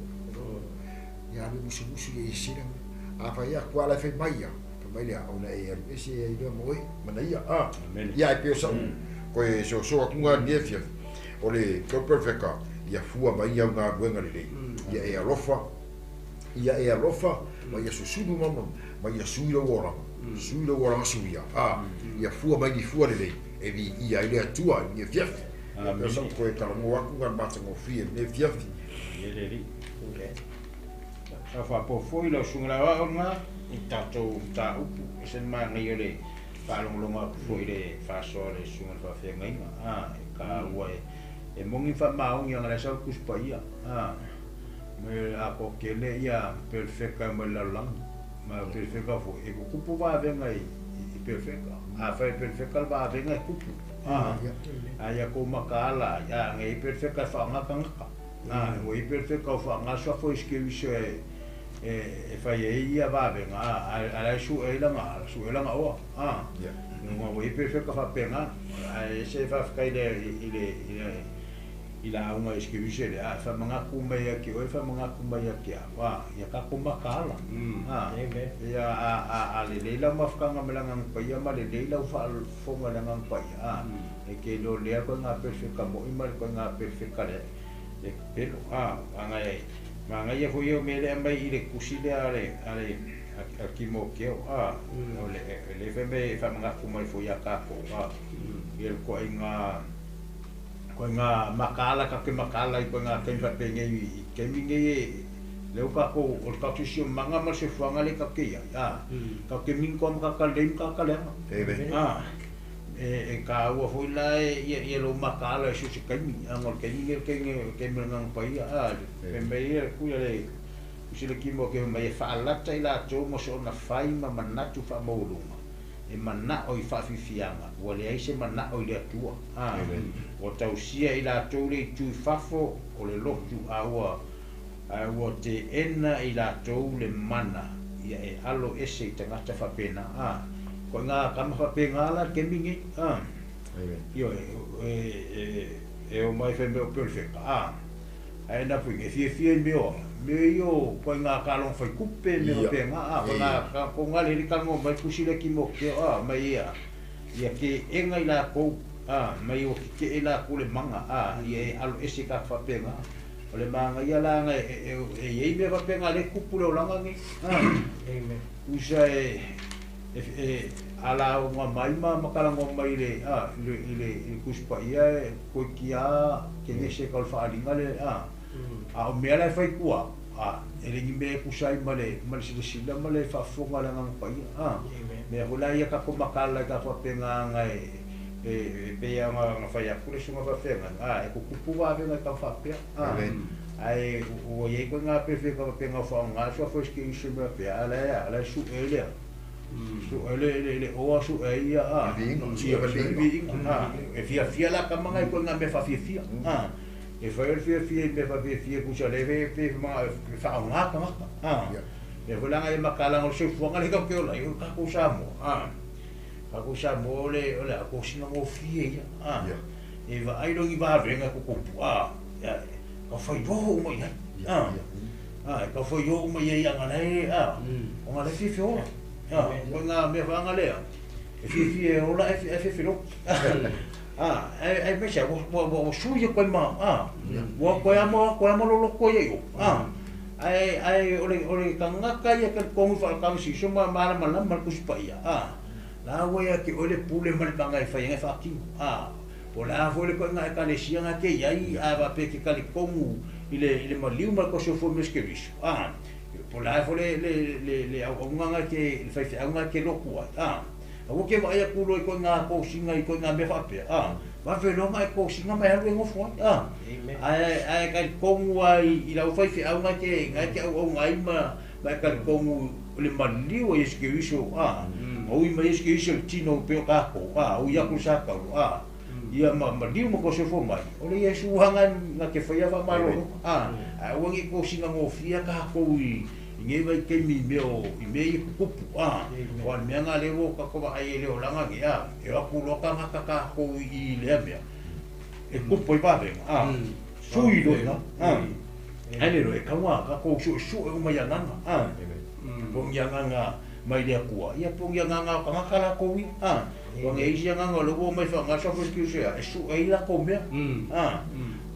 Ya le musu ye sira. A fa ia kwa la fe mai ia. Mai le ona e ese e le mo e mana ia. Ah. Ia e pe so. Ko e so kunga nefia. O le ko perfecta ia fua mai ia nga buenga le. Ia e alofa. Ma ia susunu mama. Ma ia suilo ora. Suilo ora suia. Ah. Ia fua mai di fua le. E vi ia ile atua ia fiaf. Ia so ko e kala mo aku nga mata ngo fie ne fiaf. Ia le ri. Sa fa po foi lo sunga wa nga. Tato ta upu sen ma ngai ole pa longa foi le fa so le sunga fa fe ngai ka wa e mongi fa ma un nga sa ku spa ia me a ko kele ia perfecta me la lang ma perfecta fo e ku pu va venga i perfecta a fa perfecta va venga ku ya ko makala ya ngai perfecta fa nga ka o i perfecta fa nga so fo eskeviso e fai ia va venga a su e la o no mo i perfecto fa pena se fa caire ila uma esquivise fa manga kumba ya ki o fa manga kumba ya ki wa ya ka kumba kala ya a le la mafkanga melanga pa ya ma le la fa fo melanga pa ya e ke lo le ko nga perfecto mo i mal ko nga perfecto le pelo anga manga ia foi eu me le mai ile kusile ale kimo keo le feme fa manga kuma foi aka ko il ko inga makala ka ke makala i nga ke fa penge i ke minge le ka ko o ka tusi manga ma se fanga le ka ke ya ka ke min ko ka le e ka wa foi la e lo makala su se kai angol ke ni ke menang pa ia pe me ku le se le kimo ke mai fa la tai la to mo so na fai ma manatu fa mo lunga e mana o i fa fianga wa le ai se mana o le tua o tau sia i la to le tu fafo o le lo tu awa te ena i la to le mana ia e alo ese tangata fa pena ko nga kama fa pengala ke mingi yo o mai fe me perfecta ai na pu ke fie me yo ko nga ka long fa kupe me penga ko nga le ka ngo mai kusile ki mo ke mai ia ke enga ila ko mai o ke ila ko le manga ia alo ese ka fa penga o le manga ia la nga e me fa penga le kupu le langa ni usa ala o mai makala ngo mai le kuspa ia ko kia ke se kal fa ali ngale o me ala fai kua ele ni me kusai male sila male fa fonga la ngang pa me hola ia ka ko makala ka fa penga ngai pe ia nga fa ia kule sunga fa fenga e ko kupu wa venga ka fa pe ai o ye ko nga pe fe ka penga fa nga so fa ski se me pe ala su ele so ele o su ia e fia la ka manga ko nga me fa fia e fa me fa fia ku sa leve pe ma fa nga ka e vola nga makala ngo se fonga le ka ke ola yo ka ku sa mo aku sa mo le aku sina mo fia e va ai lo va venga ku ka fa yo mo ya ka fa yo mo ya nga nei o nga le fia o ko nga me va nga le e fia o la e fia lo ai me sa wo su ye ko ma wo ko amo lo ko ye yo ai ole ka nga ka ye ka ko fa ka si so ma ku spa ya la wea ke ole pule mal banga fa nga fa ki o la vole ko nga ka le sia nga ke yai va pe ke ka le komu ile maliu mal ko so fo meske biso po la vole le au nga ke fa nga ke lo ku o ke va ya ku lo ko nga ko singa ko nga me fa pe va ve lo nga ko singa ma halu ngo fo ai ka komu ai ila fa nga ke au nga ima ba ka komu le maliu eske biso o i mai ske ise tino pe ka ko o ia ku sa ka ia ma diu mo ko se fo mai o le yesu hanga na ke fa ia va malo o ngi ko singa ngo fia ka ko i nge vai ke mi meo i me ku pu o me nga le wo ka ko ai le o langa ge e wa ku lo ka ka ko i le me e ku po i va be su i do na ai le ka wa ka ko su o mai nga po nga mai dia kua ia pung ia nga ka kala ko wi ko nge isia nga lo mai fa nga so fo ki se su ai la ko me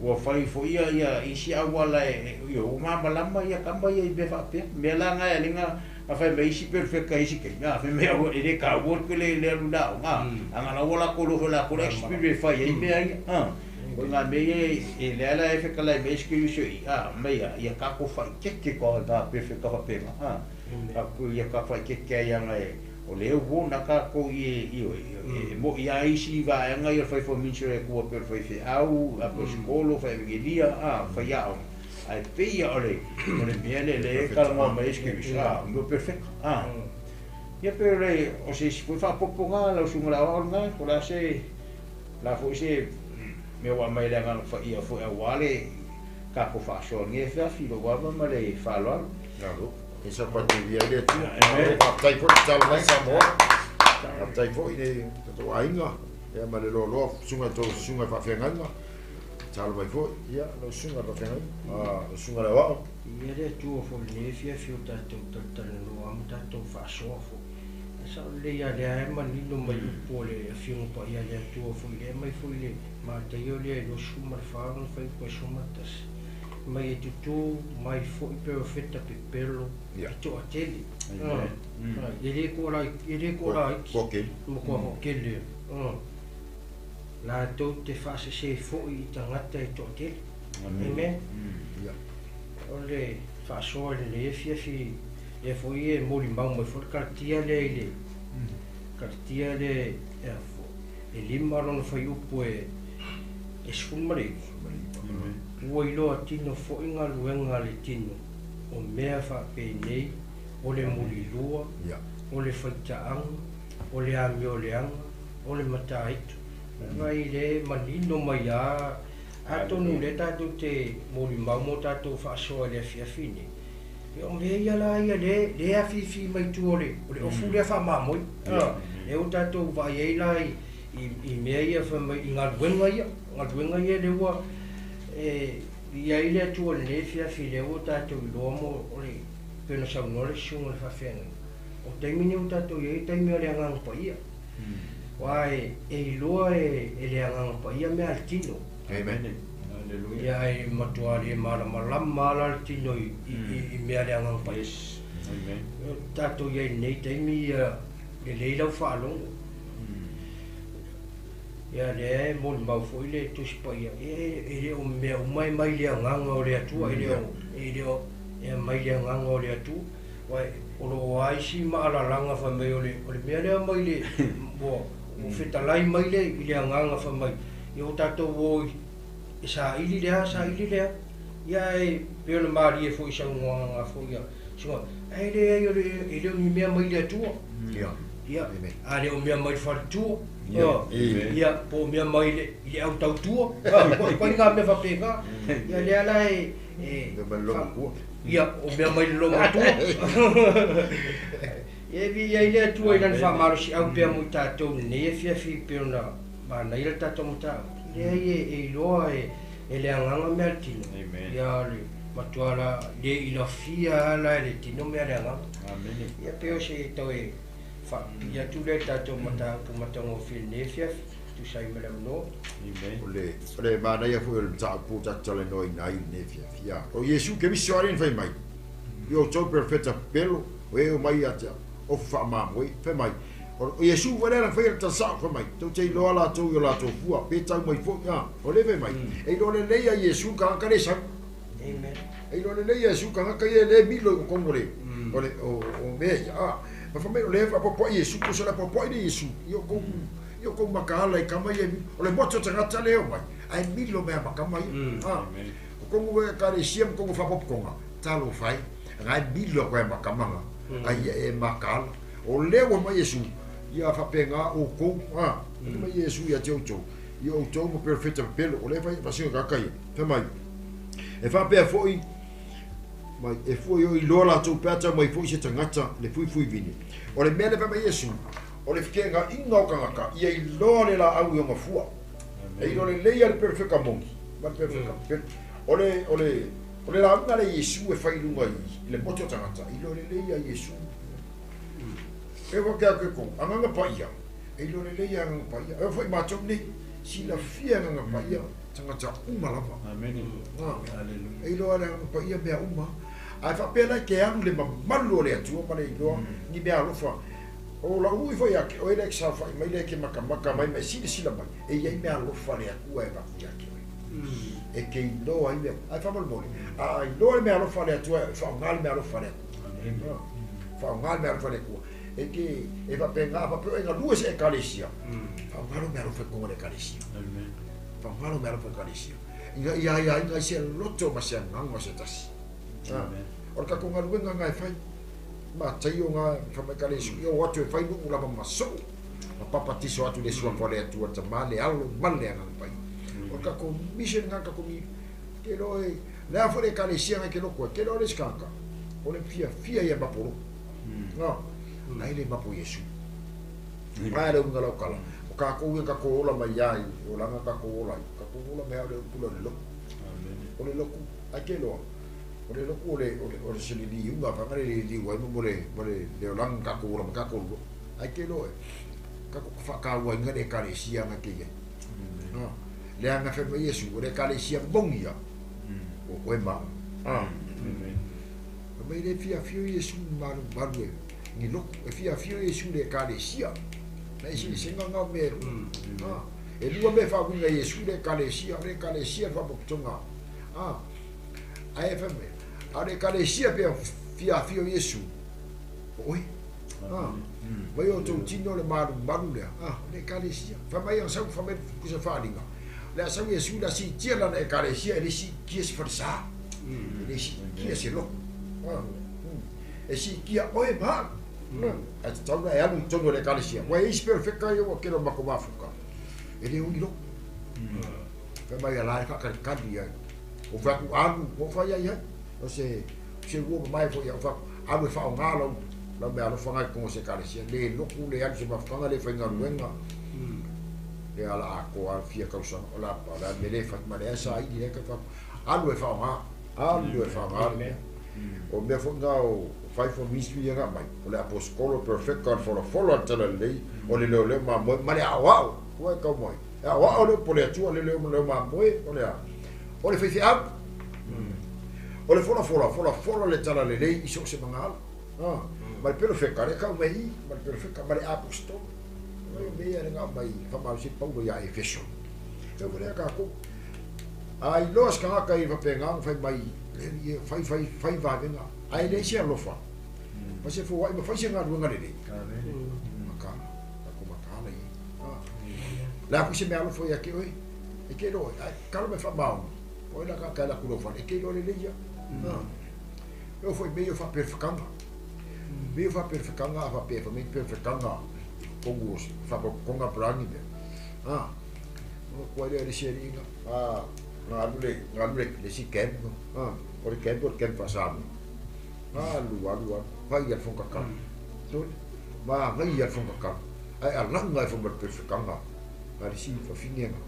o fai fo ia isia wala yo ma malama ia ka mai be fa pe me la nga linga a fa me isi perfect ka isi ke na fa me o ele ka wo ko le lu da nga la wala ko lo la ko experience fa ia me ai ko nga me e le ala e fa ka la me ski se me ia ka ko fa ke ko da perfect ka fa pe aku ia ka fa ke yang ai o le wo na ka ko i mo ia isi va nga ia fa fo min sure ko per fa au a po skolo fa vigelia fa ia ai pe ia ole viene le ka mo mai ske bisa no perfect ia per le o se si fa popo nga la sunga la nga ko la se la fo se me wa mai la nga fa ia fo wale ka ko fa so nge fa filo wa ma le fa lo Esa pati via le tu tai fo tal mai sa mo tai fo ine to ainga e ma le lo sunga fa fenga tal mai fo ia lo sunga fa fenga sunga la wa ia le tu fo le fia ta no am ta to fa so fo sa le ia le ma ni no mai po le fio pa ia le tu fo le mai fo le ma te yo le lo suma fa no fa ko suma tas mai tu mai fo perfetta pe pelo to ateli ele ko la okay mo ko kele la to te fa se fo i tangata to ateli amen ole fa so le fia fi e fo i mo limba mo fo kartia le fo e limaro no fa yupo e sfumare o ilo tino fo inga luenga le tino o mea fa pe nei o le mulilua o le faitaanga o le amioleanga o le mataitu vai le manino mai a atonu le tatu te mulimau mo tatu fa so le fiafini e o me ia la ia le afifi mai tu ole o fu le fa mamoi e o tatu vai ai lai i mea ia fa mai inga luenga ia le wa ia ile tu le fia file o tato lomo ole peno sa no le shunga fa fenga o te mini o tato ye te mi ole ngang pa ia wai e lo e le ngang pa ia me altino amen ia e matuari mala mala altino i me ale ngang pa amen tato ye nei te mi le le lau whaalongo. Ia le mo le mau foi le tusi pa ia e o mea o mai le nganga o le atua e mai le nganga o le atu wai o lo aisi ma ala langa fa mai o le mea le mai le o fetalai mai le i le nganga fa mai i o tato o i sa ili lea ia e peo le maari e foi sa nganga foi ia singa e le o mea mai le atua ia a le o mea mai wharitua ia po mea mai le au tau tua koe ngā mea whapeka ia le ala ia o mea mai le longa tua ia ia i lea tua i nani whamaro si au pia mui tātou ne e whiawhi peo na mana i le tātou mo tāu ia i loa e le anganga mea tino ia le matuara le i la fia ala le tino mea le anganga ia peo se tau e ia tu le tātou mata pu matango fil nefia tu sai mele no ole mana ia fu el ta pu ta tole no nai nefia fia o Yesu ke mi soare fai mai io to perfetta bello o mai ata o fa ma moi fai mai o Yesu vole fai ta sa fai mai to te lo ala to yo la to fu pe ta mai fo ya o le fai mai e lo le ia Yesu ka ka le sa amen e lo le Yesu ka ka le mi lo ko ngore o me ya ma fa me le fa po Yesu ko so la po de Yesu io ko makala i kama ye o le moto tanga tale o mai ai milo me makama i ko ngo ka le siam ko fa pop konga talo fai ai milo ko makama ai e makala o le o mai Yesu ia fa penga o ko mai Yesu ia jojo io to mo perfetto pelo o le fai fa sio ka kai fa mai e fa pe foi mai e foi o i lola tu pata mai foi se tangata le fui vini o le mele pa mai Yesu o le fikenga inga o kangaka ia i loa le la au yonga fua e i le leia le perfecta mongi ma perfecta o le la unga le Yesu e fai lunga i le moto tangata i lo le leia Yesu e wa kia ko anga pa ia e lo le leia anga pa ia e fai macho ni si la fia anga pa ia tangata uma lava amen e i lo anga pa ia mea uma ai fa pena ke ang le malu le atu ma le lo ni be alo fa o la ui foi a o ele xa fa mai le ke maka mai si la mai e ia me alo fa le atu e va ya ke e ke lo ai me ai fa mal mole ai lo me alo fa le atu fa mal me alo fa le fa mal me alo fa le ku e ke e va pena va pro e la luz e calesia fa mal me alo fa con le calesia fa mal me alo fa calesia ia se lotto ma se nganga se tas o ka ko ngaru nga ngai fai ma tai o nga fa me kale su o watu fai no la ma so ma papa ti so atu le su fa le tu ta male allo male nga pai o ka ko mission nga ka ko mi ke lo e la fa le kale sia ke lo ko ke lo le skaka o le fia ya baporo no ai le mapo Yesu ma le nga lo kala o ka ko la mai ai o la nga ka ko la me ale pulo le lo o le lo ku akelo o le sili di unga fa ngare di wa mo le le lang ka ko ai ke lo ka ko fa ka wa ngare ka le sia ma ke no le anga fe Yesu le ka le sia bongia o ko ma ma le fia Yesu ma ni lo fia Yesu le ka le sia ma si singa nga me e lua me fa kunga Yesu le ka le sia fa po tonga ai fa me ale kalesia pe fia Yesu oi vai o tu tino le maru le le kalesia fa mai ang sa fa me ku se fa linga le sa Yesu la si tia la kalesia le si ki se forsa le si ki se lo e si ki oi ba at tonga ya un tongo le kalesia vai is perfecta yo que lo makoma fuka ele un lo fa mai la ka dia o va ku alu o fa ya o se wo mai fo ya fa alu fa ngalo la me alu fa ngai ko se kalesia le no ku le al se ba fa le fa ngaruenga le ala ko al fia causa o la me le fa ma le sa i le ka fa alu fa o me fo ngao fai fo misri ya mai o le apostolo perfect con for follow tell le o le ma ma le awa ko ka mo awa o le po le tu le ma mo o le fai fi o le fola le tala le lei iso se mangal Mal perfecta le ka mai, mal perfecta mal apostol. Mai me ia nga mai, fa mal si Paulo ia Efeso. Te vore ka ko. Ai los ka ka i va penga fai mai, le fai va venga. Ai le sia lo fa. Ma se fu ai ma fa sia nga runga le. Maka, ko maka le. La ku se me alo fo ia ke oi. E ke lo, ka me fa mau. Oi la ka la ku lo fa, e ke lo le ia. Eu fui meio fa perfecanga. Meio fa perfecanga, fa perfecanga. Pongos, fa konga prani be. No pode ele seringa. Ngadule le si kem. Ore kem fa sam. Lu. Vai ia fonka ka. So, vai ia fonka ka. Ai ala ngai fa perfecanga. Ari si fa fingenga.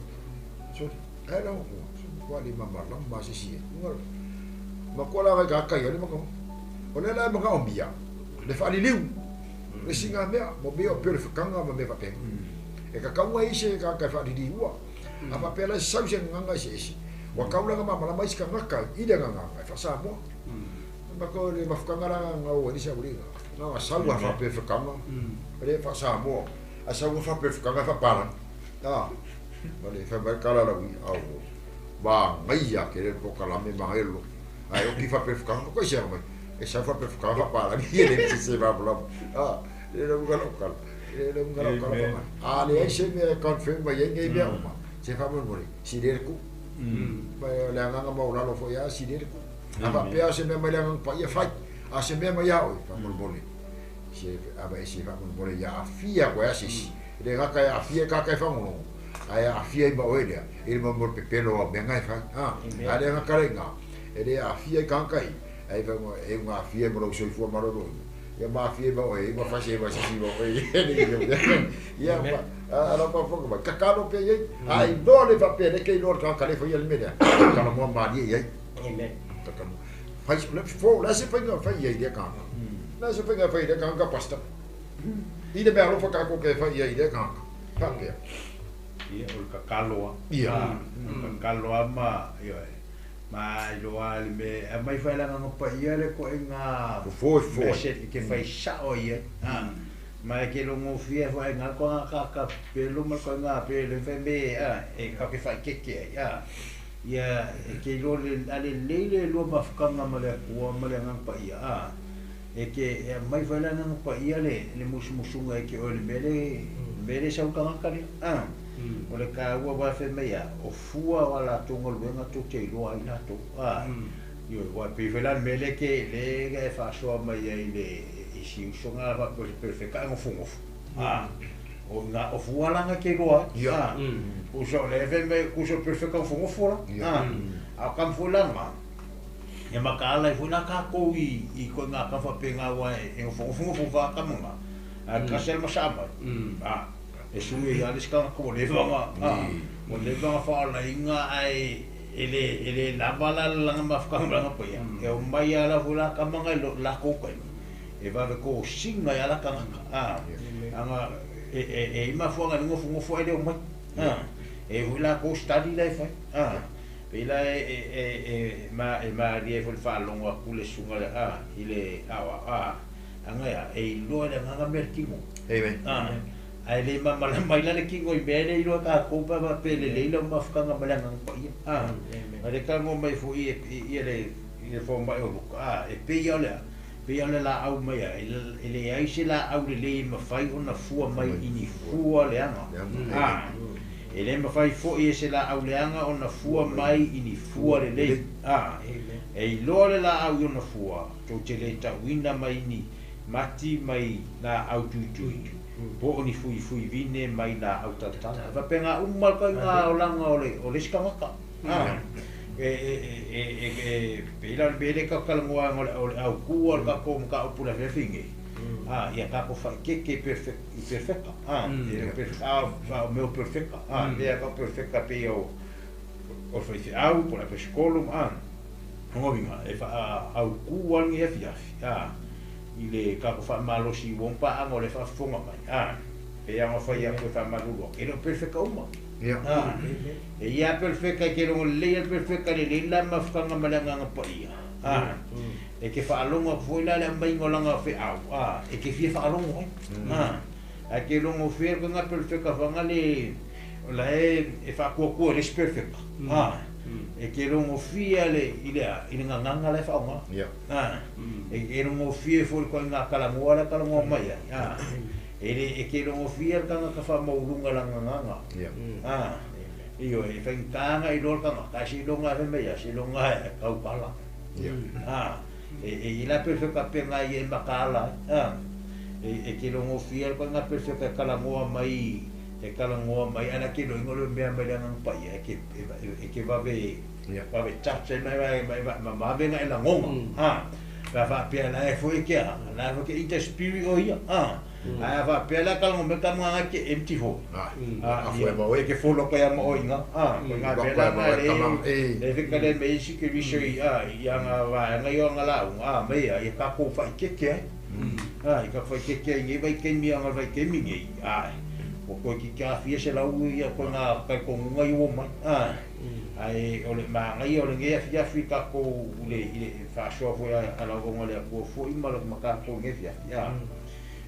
So, era o quali mama lamba si. Ma kola ga ka ya le ma ko ole la ma ga ombia le fa liu le singa me mo be o perfecanga ma me fa pe e ka ka wa ise ka fa di wa apa pela sa se nganga se wa ka ula ma ma isi ka ngaka i de nganga fa sa mo ma ko le ma fa ngara nga o ni sa uli na sa wa fa perfecanga le fa sa mo a sa wa fa perfecanga fa para ma le fa ba kala la wi au ba ngai ya ke le po kala me ma elo ai o ki fa perfecanga ko se mai e sa fa perfecanga para ni le se va bla le lo ga lokal le lo ga lokal le se me confirm ba ye ngai bia ma se fa mo mori si le ku ba la nga ma ula lo fo ya si le ku apa pe se me ma la pa ya fa a se me ma ya o fa mo mori se aba se fa mo mori ya afia ko ya si le ga ka ya afia ka fa mo ai afia ba o ele ele mo mo pe pelo be ngai fa ale nga ka renga ele afia kankai ai va e uma afia mo so fu maro do ya ma afia ba o e ma fa se ba si ba o ya ma ala pa fo ba kakalo pe ye ai do le va pe ke lor ka ka le fo ye media ka mo ma di ye amen ka mo fa le fo la se fa nga fa ye de ka la se fa nga fa de ka pasta i de ba lo fa ka ko ke fa ye de ka fa ke ia o kakalo kakalo ma yo ma loa le me mai fai la nga pa ia le ko nga fo se ke fai sa o ia ma ke lo mo fia fai nga ko ka pelo ma ko nga pelo fe me e ka ke fai ke ia ke lo le ale le lo ma fka nga ma le ko ma le nga pa ia e ke mai fai la nga pa ia le musunga ke o le mele sa ka nga ka o le ka ua wa fe mea o fua wala tonga luenga to te iloa i nato io wa pe fela mele ke le ga fa so mai ai le isi usonga va perfecta ngo fungo o nga o fua la nga ke loa o so le ve me ku so perfecta fungo fora a kam fula ma e makala i funa ka ko i ko nga ka fa penga wa e fungo va ka mo a ka sel ma sama e sui ya les ka ko le va o le va fa la inga ai ele la bala la ma fa ka ma pa ya e o mai ya la fula ka manga la ko ko e va ko singa ya la ka anga e ma fo nga ngo fo ele o mai e fula ko study la fa pela ma rie fo fa longa ku le sunga ile anga ya e lo le nga merkimo ai le mama la mai la ki ngoi bele i lo ka ko pa pele le lo ma fka nga mala nga pa ia ale ka ngo mai fu i le fo mai o e pe ia le la au mai ele ai se la au le ma fai ona fu mai ini fu le anga ele ma fai fo i se la au le anga ona fu mai ini fu le e lo le la au ona fu to te le ta wina mai ni mati mai na au tu po ni fui vine mai na autata va penga umal ka nga olanga ole skanga pela bele ka kalngwa ole au ku ka ko ka pula finge ia ka ko fa ke perfecta va meu perfecta ia ka perfecta pe o foi au por a escola ngovinga e fa au ku an ia ile ka ko fa malo si won pa ang ole fa fonga mai e ya fa ya ko fa malo e lo perfecta uma e ya perfecta ke lo le perfecta le la ma fa nga malanga nga pa ia e ke whaalonga foi la le mai ngolanga whi au e ke fia whaalonga a ke longo whia ko ngā perfecta whanga le la e whakua res perfecta e ke longo whia le i ngā nganga le whaonga e ke longo whia foi ko ngā kalamoa mai e ke longo whia kanga ka whamaurunga la nganga iyo e whankanga i lor kanga ka si longa he mea si longa e kaupala e la perfecta penga i e makala e ke longo whia ko ngā perfecta kalamoa mai ana ke lo ngolo mea mai la ngang pai e ke vave chacha mai ve ngai la ngonga va pia la e foi ke la ke ita spirit o ia va pia la kalmo me ka nga ke empty ho e ke folo ka ya mo inga ko nga pia la e ve ka le me si ke viso ia nga va nga yo nga la me ia ka ko fa ke i ka fa ke ngi vai ke mi nga vai ke mi ngi o ko ki ka fia se la u ia ko nga ka ko nga yo ma ai ole ma ngai ole nge fia fika ko le fa so fo ala ko ngole ko fo i malo ma ka ko nge fia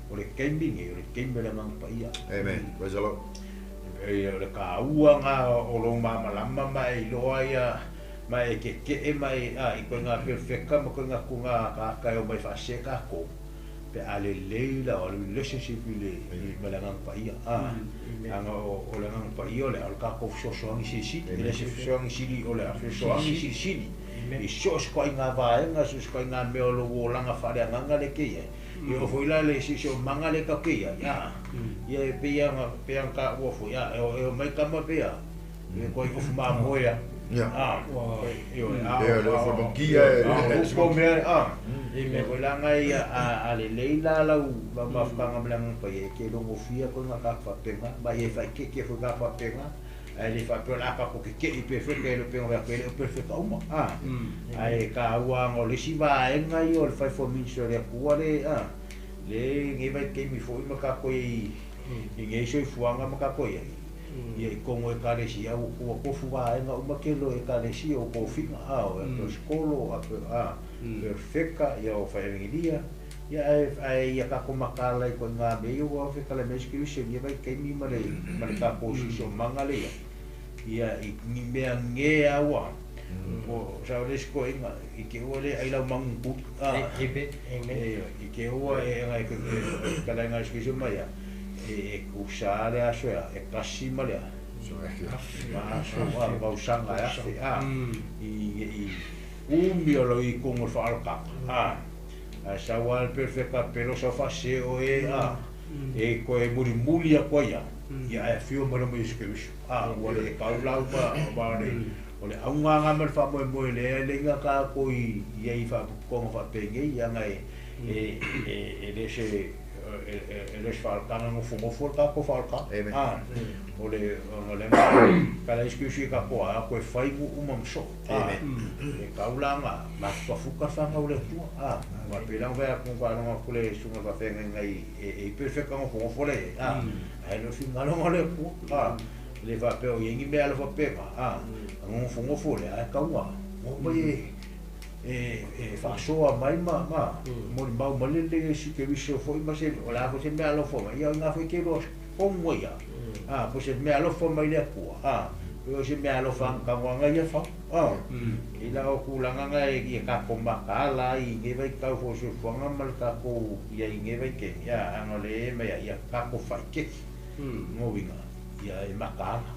ole kembing ole kembele mang pa ia amen praise the lord ole ka ua nga o lo ma malama mai lo ia mai ke mai i ko nga perfecta ma ko nga ka o mai fa se ka ko pe ale leila o relationship le malangang pa ia ang o langang pa ia le al ka ko so ang sisi le so ang sili o le so ang sisi i so ko nga va nga so ko nga me o lo langa fa le nga le ke ia o foi la le si so manga le ka ke ia ia pe ia ka o foi ia o mai ka ma pe ia ko i of ma mo ia yo le fo kia ko me me ko la ngai a le leila la ma fa nga blang pa ye ke lo ngofia ko nga ka fa penga ba ye fa ke fo ka fa penga ai le fa pela ka ko ke i pe fe ke le penga va ke le perfecta uma ai ka wa ngo le si va nga yo le fa fo min so le ku le le ngi ba ke mi fo ma ka ko i ngi so fuanga ma ka ko ye ia i kongo e karesi au ua kofu waenga umakelo e karesi o kofinga au e skolo perfecta ia o whaerengiria ia ia kako makala i koe ngā mei ua o whekala meskirisi ia vai keimi mare ka kosi so mangale ia i mea nge aua o saules ko inga i ke ua le ailau mangu i ke ua e ngai kala ngai skirisi mai e usare aso e kasima le so va usanga i umio i como falca sa wal perfecta pero so fa se o e ko e muri a koia ia e fio mo mo escrevis wale kaula ba ole aunga ngamer fa mo le nga ka ko i fa como fa pengi ia ngai e dese eles falcana no fumo forta ko falca ole kala iskusi ka ko ko fai uma so e kaulanga ma ko fuka fanga ole tu ma pela va con qua no ko le su ma fa ngai e perfecta no fumo fole ai no fin malo ole ku le va pe o yengi be ala fa pe no fumo fole ka wa mo mai fa so mai mo mo le si ke viso foi ma se ola ko se me alo fo ia nga foi ke los como ia ko se me alo fo mai le ku yo se me alo fa ka nga ia fa ila o ku langa nga e ka ko makala i ge vai ka fo so fo nga mal ka ko ia i ge vai ke ia ano le me ia ka ko fa ke mo vinga ia e makala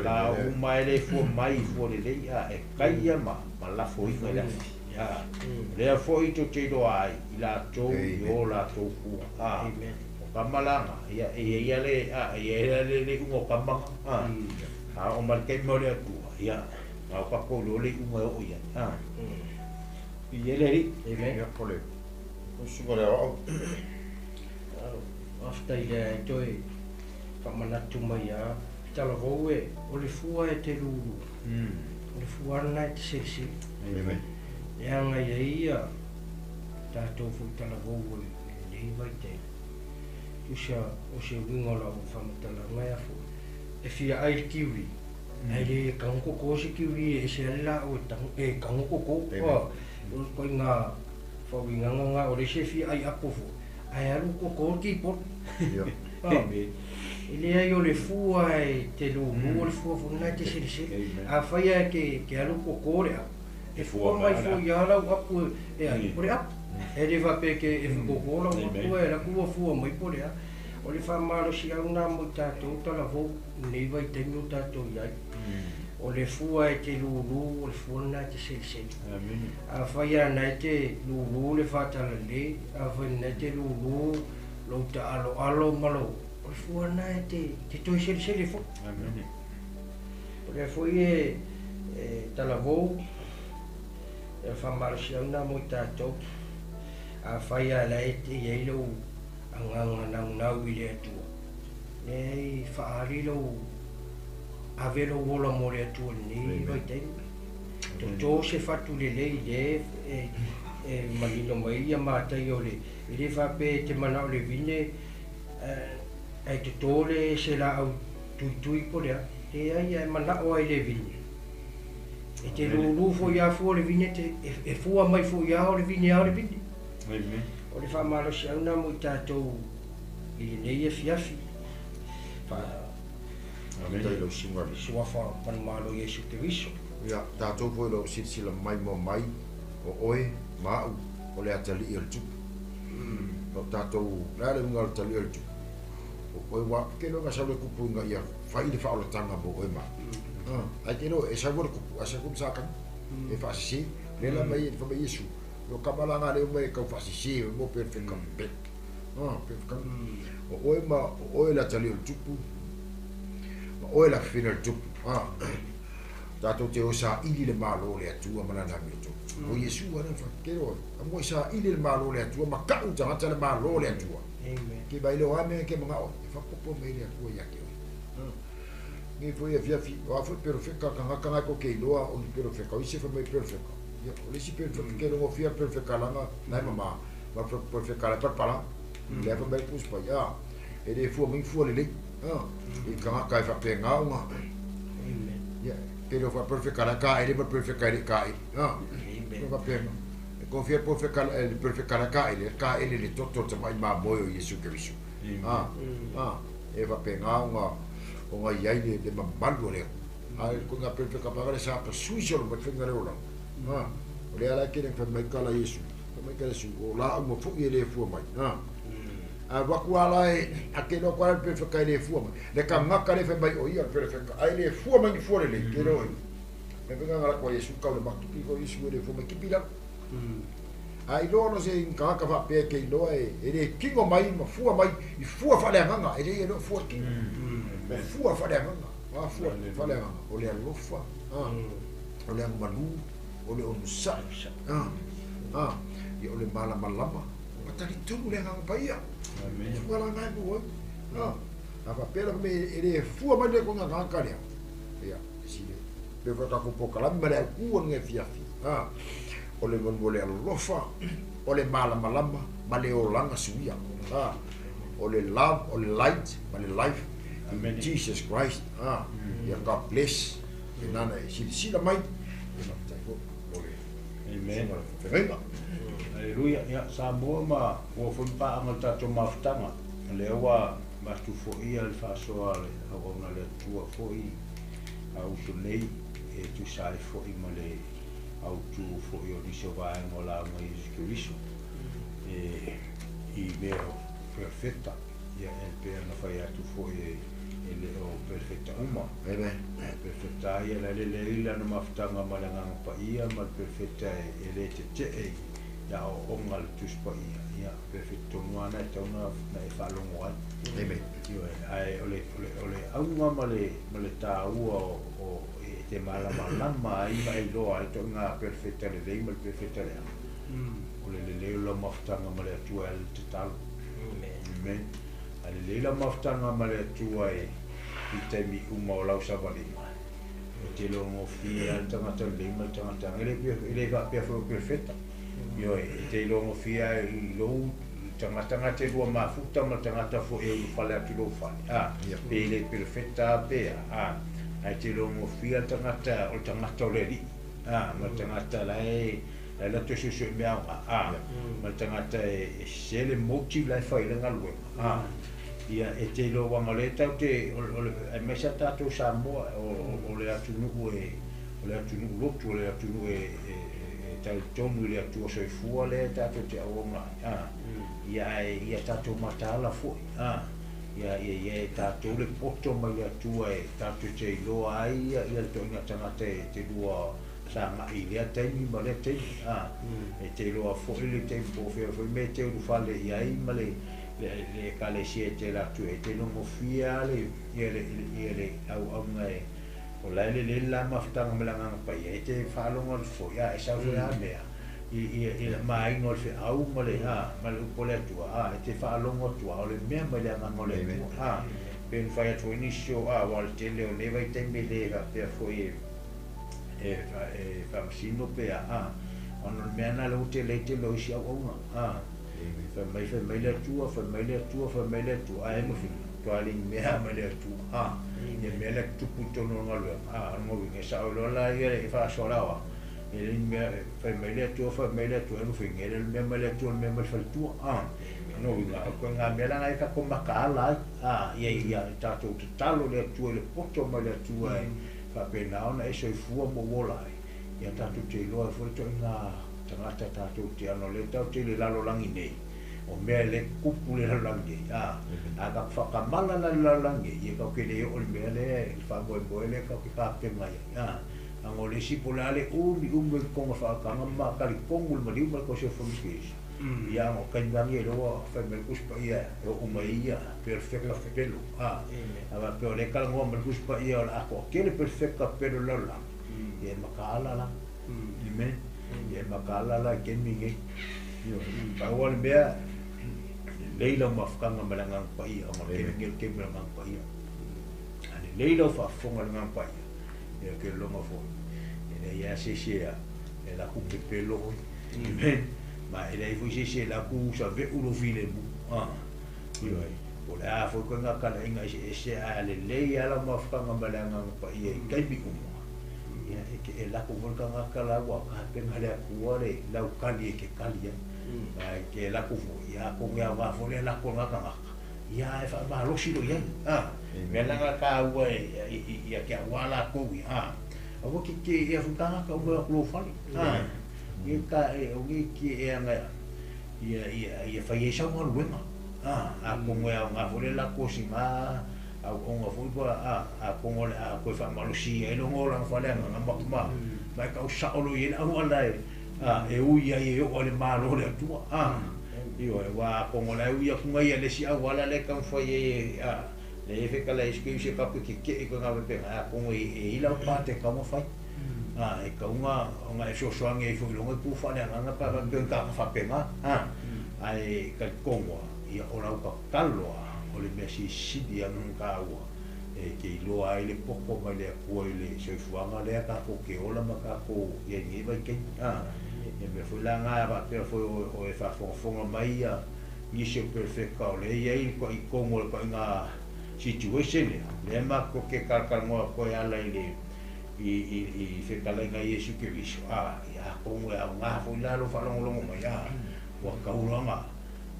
la mai le fo mai fo le e kaia ma la foi ngai le foi to te do ai la to yo la to ku o kamalanga ia le ngo kamanga o mal ke mo le ku ia o ka ko lo le ngo o ia ia le ri ia pole o sugore o after ia toi kamana tu mai ia tala voe o le fua e te lulu o le fua na te sesi e anga ia tātou fu tala voe nei vai te usa o se wingola o whamatala ngai afu e fia ai kiwi ai le kangoko se kiwi e se ala o e kangoko ko nga fo winga nga o le sefi ai apo fo ai alu ko ki po ele ai o le fua e te lu o le fua fo na te se a faia ke alu ko le e fua mai fo ya la apo e ai por apo e le va pe ke e ko la ko e la ko fua mai po le o le fa malo si una mo tato ta la vo nei vai te no tato ia o le fua e te lulu o le fua na te se a faia na te lulu le fata le a fa na te lulu lo ta alo malo o le fua na te toi se fo o le fo e ta la vo e fa malo si una mo tato a faia la te ye lo anga nau i le atua. Nei whaari lo avelo wola mo le atua ni vai teni. Tō se whatu le lei le e malino mai ia mātai o le. I le whape te mana o le vine ai te tōle se la au tui po lea. Te ai mana o ai le vine. E te lulu fo ia fo le vine e fua mai fo ia o le vine au le vine. O le whamalo si au na mo i tātou i le nei e fiafi. Amen. Lo singa le suafa pan malo Yesu Kiriso. Ya, tātou po lo sila mai mo mai o oe mau o le atali i le tupu. Lo tātou la le unga le tali i le tupu. O oe wa ke lo ngasa le kupu nga ia whai le whaola tanga mo oe ma. Ai ke lo e sa wara kupu, asa kupu sakan. E whaasisi, le la mai e whamai Yesu. Lo kamalanga le mai ka fasisi mo perfect pek perfect o oe ma oe la tali o tupu ma oe la fina o tupu tato te o sa ili le malo le atua mana na mito o Yesu ana fa kero mo sa ili le malo le atua ma ka uta hata le malo le atua ke bai lo ame ke mga o fa popo me le atua ya ke ni foi a via fi o fa perfect ka ka ko ke loa o perfect o se fa mai perfect o le si perfect ke lo fia perfect kalanga na mama ma perfect kala par pala le fa bai pus pa ya e le fu mi fu le le e ka fa pe nga uma ya ke lo fa perfect kala ka e le perfect ka no va pe e confia perfect kala e perfect kala ka e le toto te mai ma boyo Yesu Kiriso e va pe nga uma o nga ia le mamalo le ai ko nga perfect ka pa le sa pa suiso lo pe nga le ola o le ala kene fa mai kala Yesu fa mai kala Yesu o la mo fu ile fu mai a wa kuala e a ke no kwala perfect ka ile fu mai le ka ngaka le fa mai o ia perfect ai le fu mai fu le ke no me venga ngala ko Yesu ka le maktu ki ko Yesu le fu mai ki pila ai lo no se in ka fa pe ke lo e le kingo mai ma fu mai i fu fa le nganga e le no fu ki fu fa le nganga wa fu fa le nganga o le lo fa o le malu o le onu sa ya o le mala malama matali tonu le nganga paia wala ngai mo apa pela me ele fu ma le ko nganga ka le ya si le pe ka ko pokala me le ku nge fiafi o le mon le lofa o le mala malama ma le o langa suia o le love o le light ma le life in Jesus Christ ya God bless e nana e sila mai Amen. Aleluia. Ya sambo ma o fumpa ang tato maftanga. Lewa mastu fo ia le faso ale o na le tua fo i au tu nei e tu sai fo i male au tu fo i o diso vai mo la mo Jesucristo. I vero perfetta. Ya el per na fai tu fo i ele o perfetta uma. Amen. Perfetta ia la le ila no maftanga malanga pa ia mal perfetta ele te ya o ngal tus pa ia perfetto nuana e tona na e fa longo Amen. Io ai ole au male ta o te mala mai mai lo ai tona perfetta le mal perfetta le ole lo maftanga male tu el total amen ale la maftanga male tu ai i te mi uma o lau savali te lo mo fia tanga le mal tanga ele va perfetta io te lo mo fia lo tanga te lo ma futa ma tanga fo e lo fale a lo fale pe le perfetta pe ai te lo mo fia tanga o le di ma tanga la la te su mea ma tangata se le motive la fai le ngalu ia e te lo wanga le tau te e mesa tatou Samoa o le atunu o le atunu lotu o le atunu tau tonu le atu o soifua le tatou te aonga ia tatou matala foi ia tatou le poto mai le atua e tatou te iloa ai ia le toinga tangata te lua sanga i lea taimi ma le taimi e te iloa foi le taimi po fea foi me te uru fale iai ma le kalesia te latu e te longo fia le ia le au ngai o lai le la maftanga melanga pai e te whalonga le fo ia e sau fea mea i mai ngol fe au ma le ma le upole atua e te whalonga tua o le mea ma le anga le pen fai atu inisio wale te leo leva i taimi le pia foi e whamasino pea ono le mea na le ute le te lo isi au aunga fa mai le tua ai mo fi to ali mea mai le tua e me le tupu tono ngalo ngo nge sa lo la e fa so la wa e me fa mai le tua no fi ngere me mai le tua me mai fa tua no nga ko nga me la ngai ka ko makala ia tato talo le tua le poto mai le tua fa pena ona e so fu mo wola ia tato te lo fo to nga tangata tato te ano le tau te le lalo langi nei o mea le kupu le lalangi aga whakamala na lalangi ia kau ke le o le mea le whamoe le kau ke kāpe mai ango le sipola le umi konga whakanga makari kongu le mariu mal ko se whamikesi ia ango kaingangi e roa whaimel kuspa ia e o umai ia perfecta pelo ava peo le kalangoa mal kuspa ia o la ako kele perfecta pelo lalang ia makaala la ime ia makaala la kemingi kau le mea leila mafkanga malangang pai o ngel ke malangang pai ani leila fa fonga malangang pai e ke longa fo e ia se e la ku pelo ma e lei fu se la ku sa ve ulo file mu io o la fo ko nga kala inga se a le leila la mafkanga malangang pai e kai bi ku ia e ke la ku volka nga kala wa ka pe ngale ku le la ukali ke kalia ke la ku ia ko nga va fo le la ko nga ka ia e fa ba lo si lo ia me la nga ka wa ia ke wala ko a o ki e fu ka ka o lo fali ia ka e o ki e nga ia fa ye sa mo lo a ko nga fo le la ko si ma a nga fo a ko nga ko fa ma lo si e lo ngo la fa le nga ma ka o sa o lo ia o ala e uia e o le malo le tua io e wa ko la uia ku ngai le si a wala le kan foi le fe kala iski se ka ke ko nga pe ko ngai e ila parte ka mo fai e ka nga so so ngai fo lo ngai pu fa le nga pa pe ka fa pe ma ai ka ko ia ora ka kalo o le mesi si dia nga wa e ke lo ai le poco ma le ko le se fu nga le ka ko ke ola ma ka ko ye ni ba ke e me foi la nga ba pero foi o e fa fonga mai ni se perfecta o le ia ko i kongo ko nga situation le ma ko ke ka mo ko ya la ile i fe kala nga Yesu ke viso ya ko nga foi la lo fa lo mai wa ka uranga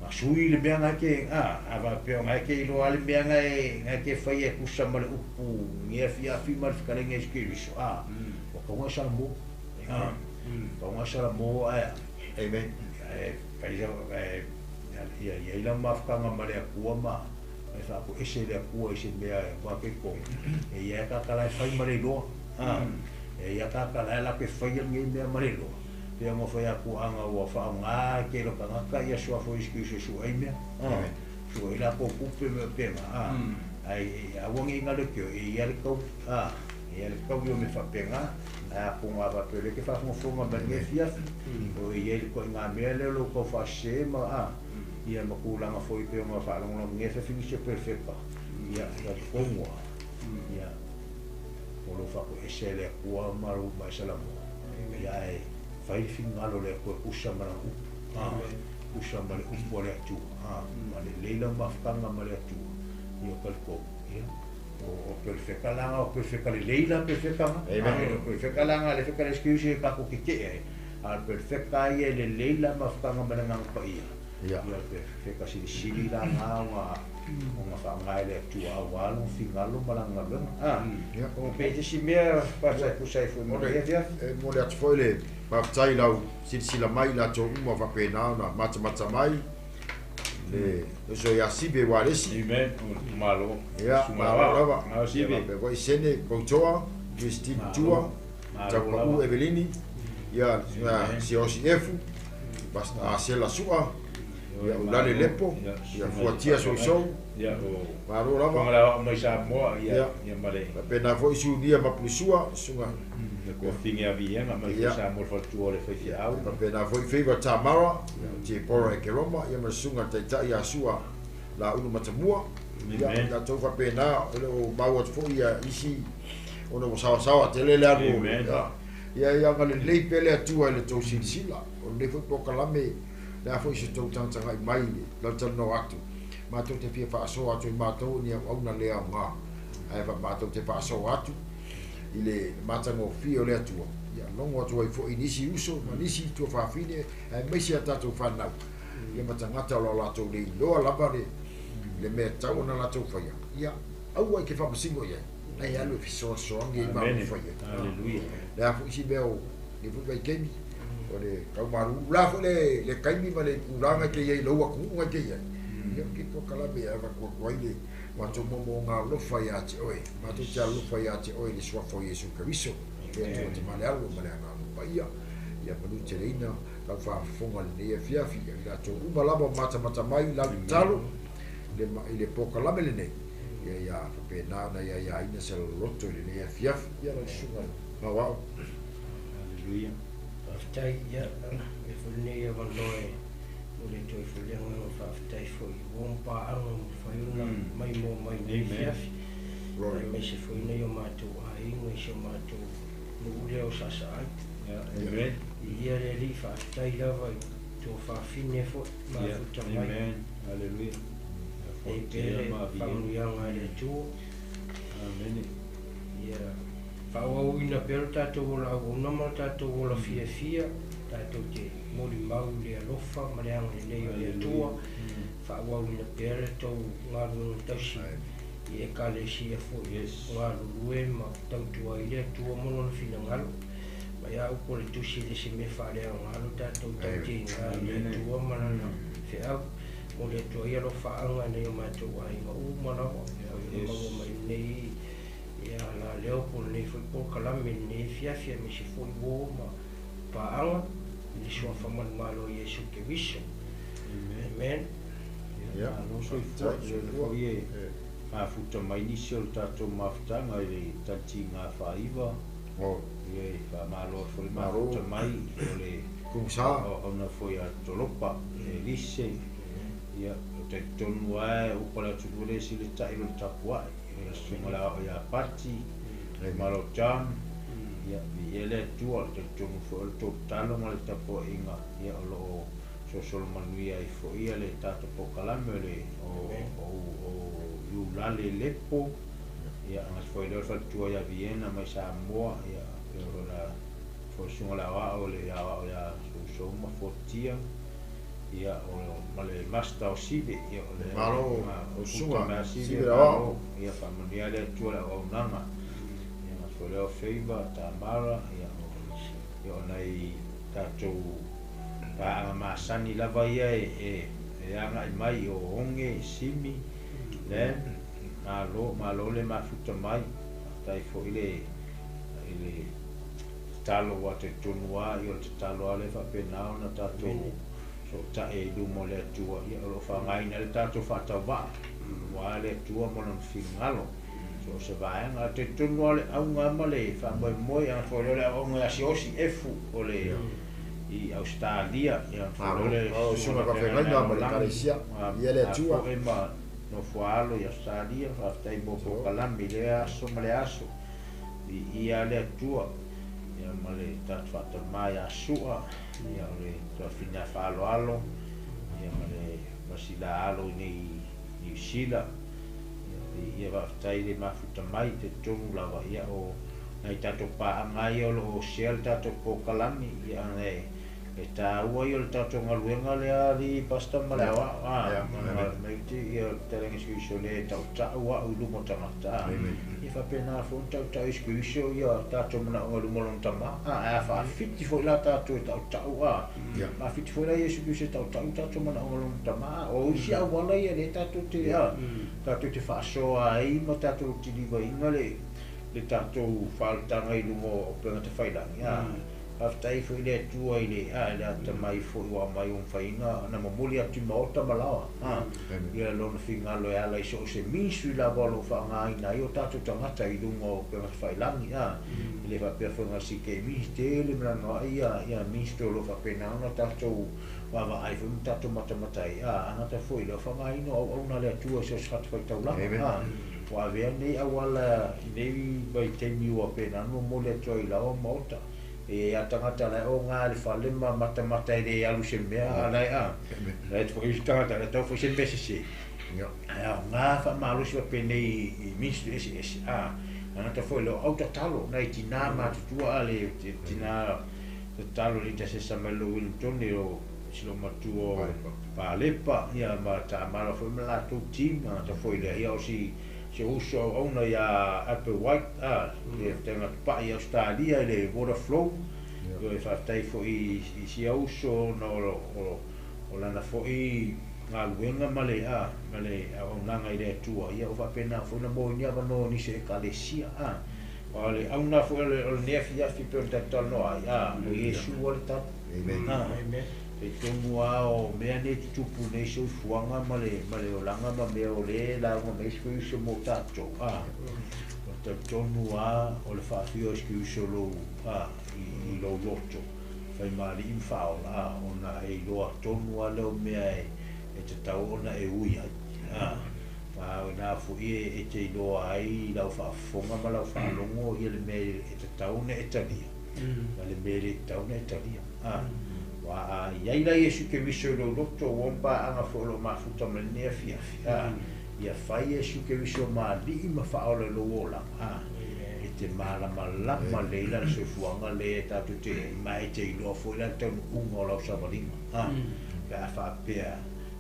ma sui le bea ke ava pe nga ke lo ale bea nga ke fai e kusa ma le upu ni fia fi mal kala nga Yesu ke viso wa ko nga sa mo ko nga sa mo amen fa ia la mafkanga ma le akua ma e fa ko ese le akua ese mea wa ke ko e ia ka kala fai ma le lo e ia ka kala la ke fai ngi mea ma le lo pe mo foi aku anga wa fa nga ke lo ka ia so foi iski so ai mea so ila ko pupe me pe ma ai a wongi nga le ke ia le ko ia le ko yo me fa penga ko nga va pe le ke fa mo fo ma ba nge fia o ia le ko nga me le lo ko fa se ma ia ma ku la nga foi pe ma fa lo nge fa fini se perfecta ia ko mo ia o lo fa ko ese le ko ma ru ma sala mo ia fai fingalo le ko usa mara usa mara upole tu ma le leila mafkanga mara tu io kalko ia o perfecta langa o perfecta le leila perfecta perfecta langa le perfecta excuse ka ko ke al perfecta ia le leila mafutanga mananga pa ia ia ia perfecta sili la nga nga fa nga le tua walo fingalo malanga ia o pe si mea pa sa kusai fu mo ia mo le atu foi le maftai lau sila mai la to uma fa pena na mata mai le so ya sibe walesi amen malo ia malava na sibe be voi sene botoa Christine tua tapa u Evelini ia si OCF basta a sela sua ia ulale lepo ia fuatia so ia o maro lava ngala mai sa mo ia male pena foi su dia ma plusua sunga ko finga vienga mai sa mo fa tu ole foi au pena foi favor tamara ti pora e keroma ia ma sunga taita ia sua la unu matamua ia to fa pena o bawa foi ia isi ona sawa telele anu ia ngale lei pele atua le to sila o le foi pokalame la foi se to tanta mai la tano atu ma to te fia fa so atu ma to ni au na le nga ai va ma to te fa so atu ile matango fio le atua ia longo atu ai fo inisi uso ma nisi to fa fine ai mesi ata to fa na ia matanga ta la to le lo la bare le me ta ona la to fa ia au ai ke fa singo ia ai alu fi so ngi ma fa ia haleluya la fu si beo ni fu vai kemi o le kau maru la fu le kaimi ma le kuranga ke ia lo wa ku nga ke ia ia ki po kala be ava ko ile ma to mo nga lo fa ia te oi ma to cha lo fa ia te oi le swa fo Yesu Kristo ke to ma le algo ma le nga pa ia ia pa lu te reina la fa fonga le ia fia fia la to uma labo mata mai la talo le po kala me le ne ia pe na ia ina se lotto le ia fia ia la sunga ma wa haleluya aftai ia e fulne ia vandoe le toi fulia no fa aftai foi bom pa anu foi una mai nei fiafi mai se foi nei o mato ai no se mato no ule o sasa ai amen ia le li fa aftai lava to fa fine fo ma futa mai amen haleluya e pere famuianga le tu amen ia fa o ina per tato la una ma tato la fia tato te mori mau le alofa mareanga le nei o le tua fa o ina per to ngaru tausi e kale si e fo ngaru lue ma tau tua ile tua mono fina ngalo ma ia o le tusi le se me fa le ngalo tato tau te ngalo tua mana fe au mo le tua ia lo fa anga nei o mato ai ma u mana o mai nei ia la leo por nei foi por kalame nei fia me se foi bo ma pa anga ni sua fama malo Yesu Kristo amen ia no so foi a futa mai ni sol tato maftanga ile tati nga faiva o ia fa malo foi ma futa mai ole kumsa ona foi a tolopa lise ia te tonua o kola tuule sile ta ilo tapua ia singola ia parti malo jam ia ele tua te tonu fo to talo mal tapo inga ia lo so manuia I fo ia le tato po kalame le o yu lale lepo ia mas foi le fa tua ia Viena mai sa moa ia pero la fo singola wa o le ya so ma fotia ia o male masta o sibe ia o le malo o sua sibe o ia fa manuia le tua o nanga ia mas foi le favor tamara ia o nei tato pa masani lava ia e anga mai o onge simi le malo le mafuta mai tai fo ile talo wa te tonua i o te talo ale fa pena ona tato so ta e du mo le tua ia o fa ngai na le tato fa ta va wa le tua mo non fingalo so se va nga te tonua le au nga male fa mo ia fo le o nga si osi efu o le I Australia ia fole o suma ka fe ngai ma le Malaysia ia le tua no fualo ia Australia fa tai mo po kalami le aso male aso ia le tua ia male tat fa ta mai asua ia le to fina falo alo ia male masila alo ni sila ia va tai le mafuta mai te tonu lava ia o nai tato pa mai o lo sel tato po kalami ia nei taua i o le tātou galuega lea li pasta ma le awa mai te ia talenga skuiso le tautau a'u luma tagata ia faapena foʻi tautau i skuiso ia tātou manaʻoga luma lona tama a faafiti foʻi la tātou e tautau maafiti foʻi la iesu kristo e tautau tātou manaʻoga lona tama o isi auala ia le tātou te faasoa ai ma tātou tilivaiga le tātou faaletaga i luma o pega tafailangi aftai foi le tua ile le atamai foi wa mai faina na mamuli atu maota malawa ia lona fingalo e ala iso se misu la bolo fa ngai na io tatu tangata i lungo pe failangi ile va per fonga si ke mistele mano ia misto lo fa pena na tatu wa va ai fu tatu mata ana ta foi lo fa ngai no una le tua so schat fa taula wa verne awala nei vai teniu pena no mole toi la o mota e a tangata la o ngā le whalema mata e re alu se mea alai lai te whakisi tangata le tau whakisi mese se ngā wha maalusi wa penei i ministu esi ana ta whoi leo auta talo nei tina matutua ale tina talo li ta se Samuel Wellington o silo matuo Palepa ia ma ta mara whoi me la tau team ana ta whoi leo ia o si se uso ona ya Applewhite le tenga pa i Australia le water flow e fa tai fo i si uso no o lana fo i ngaluenga male ona ngai le tua ia o fa pena fo na mo nia no ni se kalesia wale auna fo le nefi ya fi per tatal no o Yesu wale ta amen e tomua o mea ne tupu nei so fuanga male o langa ma mea o le la o me sku so mo tato o te tomua o le fafio sku so lo i lo loto fai mali infao ona e lo tomua le o mea e te tau ona e uia na fu e te lo ai la fa fonga ma la fa longo i le me e te tau ne Italia le me le tau ne Italia wa ia Yesu ke viso lo loto womba anga fo lo mafuta mene fia ia fai Yesu ke viso ma li ma fa ole lo wola e te mala malama leila se fuanga le ta tu te mai te lo fo la te ungo lo sabalinga ka fa pea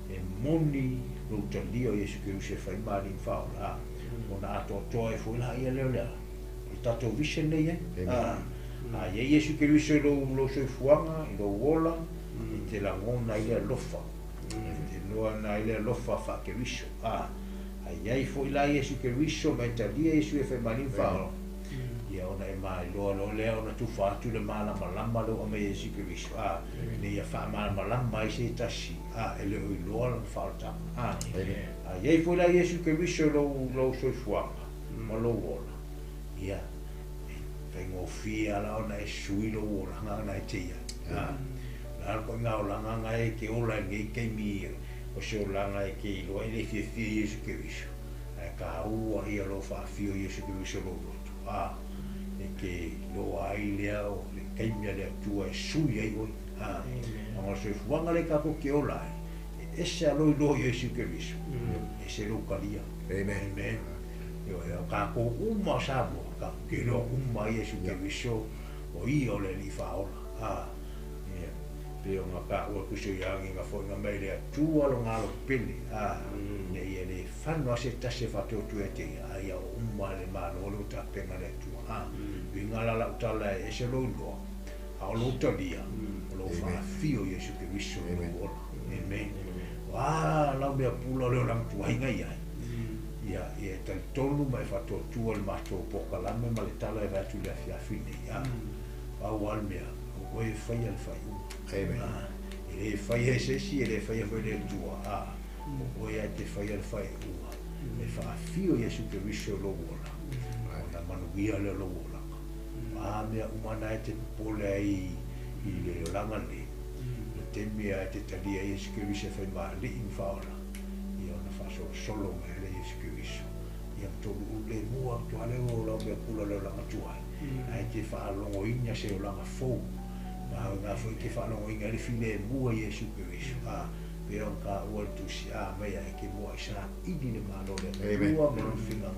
e moni lo te dio Yesu ke viso fai ma li fa ola ona to e fo la ia le e ta to viso le ia Yesu ke viso lo se fuanga i lo wola i te langona i le lofa te loa na i le lofa fa ke viso ai fo i la Yesu ke viso ma italia Yesu e fe malin fa ia ona e mai lo le ona tu fa tu le mala malama lo me Yesu ke viso ne ia fa mala malama i se tasi e le lo lo fa ta ai fo i la Yesu ke viso lo se fuanga ma lo wola ia tengo fia la ona e suilo o langa na tia la ko nga o langa nga e ke ola nge ke mi o se o langa e ke lo e le fi Yesu ke viso e ka u ia lo fa fio Yesu ke viso lo e ke lo ai le o le ke mi le tu e su ye o o se fuanga le ka ko ke ola e se lo Yesu ke viso e se lo kalia amen yo ka ko uma sabo ka ke lo uma Yesu ke viso o i o le li faola pe o ka o ku se yangi nga fo nga mai le tu alo nga lo pili ne ye le fanno se ta se fa tu e te ya uma le ma lo ta pe nga le tu vi nga la ta la e se lo a lo ta dia lo fa fio Yesu ke viso lo amen la me pula le lang tu ai nga ia tal tolu mai fa to tu al mato poca la me maletala e va tu la fine wal mea o e fai al fai e fai ese si e fai fai le tua o e te fai al fai e fa fio Yesu ke viso lo wola na manuia le lo wola mea umana e te pole ai i le langa le te mea te talia Yesu ke viso fai ma li in faola ia na fa solo me le Yesu ke viso ia to le mua to ale o la me pula le langa tuai ai te fa longo inya se o langa fo na foi ke fa longo inya le fine mua Yesu ke viso pero ka o tu si me ia ke mua isa idi le malo le mua me no finga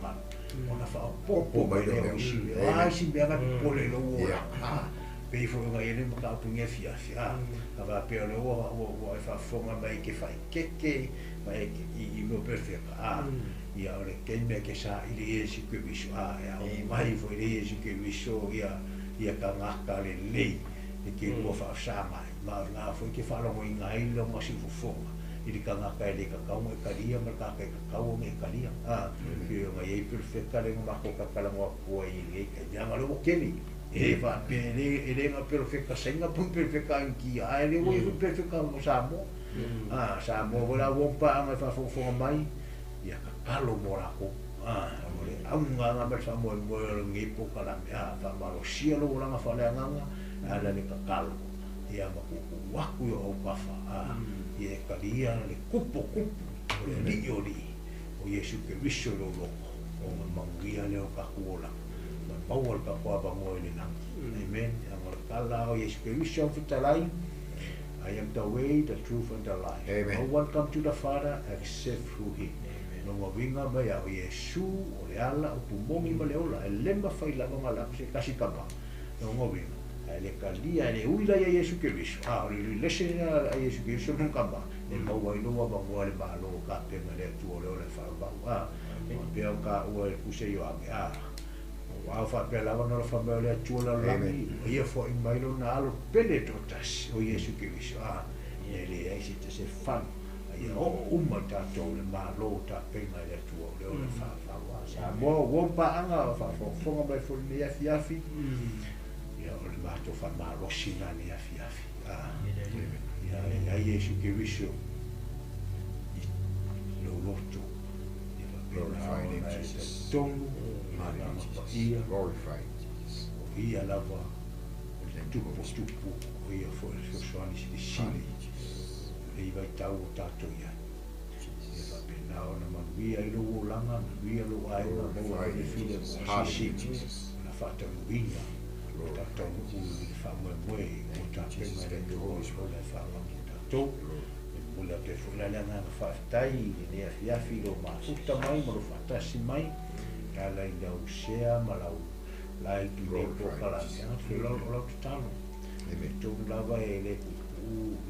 ona fa popo mai le si si be ga pole lo pe fo nga ele ka punge fia ava pe le o fa fonga mai ke fai ke mai I mo perfecta ia ore ke me ke sa ile si ke biso ia mai fo ile si ke biso ia ka ngaka le lei ke mo fa sa mai ma nga fo ke fa lo nga ile mo si fo fonga ili ka ngaka ele ka ka mo ka ia ma ka ka mo me ka ia ke nga ia perfecta le ma ko ka kala mo ko ile ke ya ma lo ke ni va bene ele nga perfecta senga pun perfecta anki ele wo perfecta mo sa mo sa mo vola wo pa ma fa fo mai ia ka kalo mo la ko ole au nga ma sa mo ngi po kala fa ma lo sia lo la fa le nga ala le ka kalo ia ma ku wa ku o pa fa ia ka dia le kupo ole ni ori o Yesu ke viso lo o ma ngia le o ka kuola Power ka kwa ba mo ni nang. Amen. Ang kala o Yesu Kristo fitalay. I am the way, the truth and the life. Amen. No one come to the Father except through him. No winga ba ya o Yesu o le ala o pumongi ma le ola e lemba fai la nga la se kasi kaba. No winga. Le kalia le uila ya Yesu Kristo. O le lesena a Yesu Kristo no kaba. Le mo wa no ba mo le ba lo ka te ma le tu o le fa ba. Pe ka o ku se yo Wow, fa pela no fa bele chula la ia fo in bailo na alo pele totas o Yesu Kristo ele ai sit se fan ia o ta to le malo ta pena le tu le fa sa mo pa anga fa fo ba fo ni afi ia o le mato fa malo sina ni afi ia Yesu Kristo lo loto Glorify in Jesus. Glorified Jesus. Ia lava tupu ia fo soani sili ia vai tau tato ia ia va pena ona manuia I lo langa manuia lo ai mo le file sisi na fata winga lo tato u fa mo o ta pena le do so le fa mo tato Mula pe fula langa fa tai ne ia filo ma uta mai mo fa tasi mai kala I dau sea malau lai tu le po kala ya filo lo talo e me tu lava e le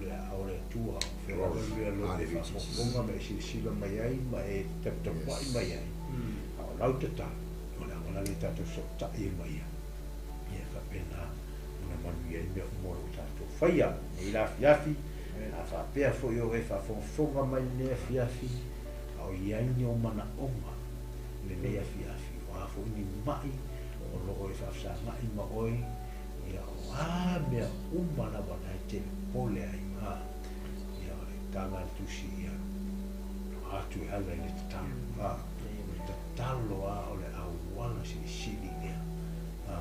le ore tua filo lo le fa fonga me si la mai ai ma e tapta mai mai ai au lau tata ona le tato so ta I mai ia ka pena una manuia me mo tato faia I la fiafi a fa pe fo yo e fa fonga mai ne fiafi au ia ni o mana onga le le fiafi wa fo ni mai o lo e fa sa mai ma oi ia me umana ba te pole ai ia tanga tu si ia atu ala le talo talo o le au wala si ni la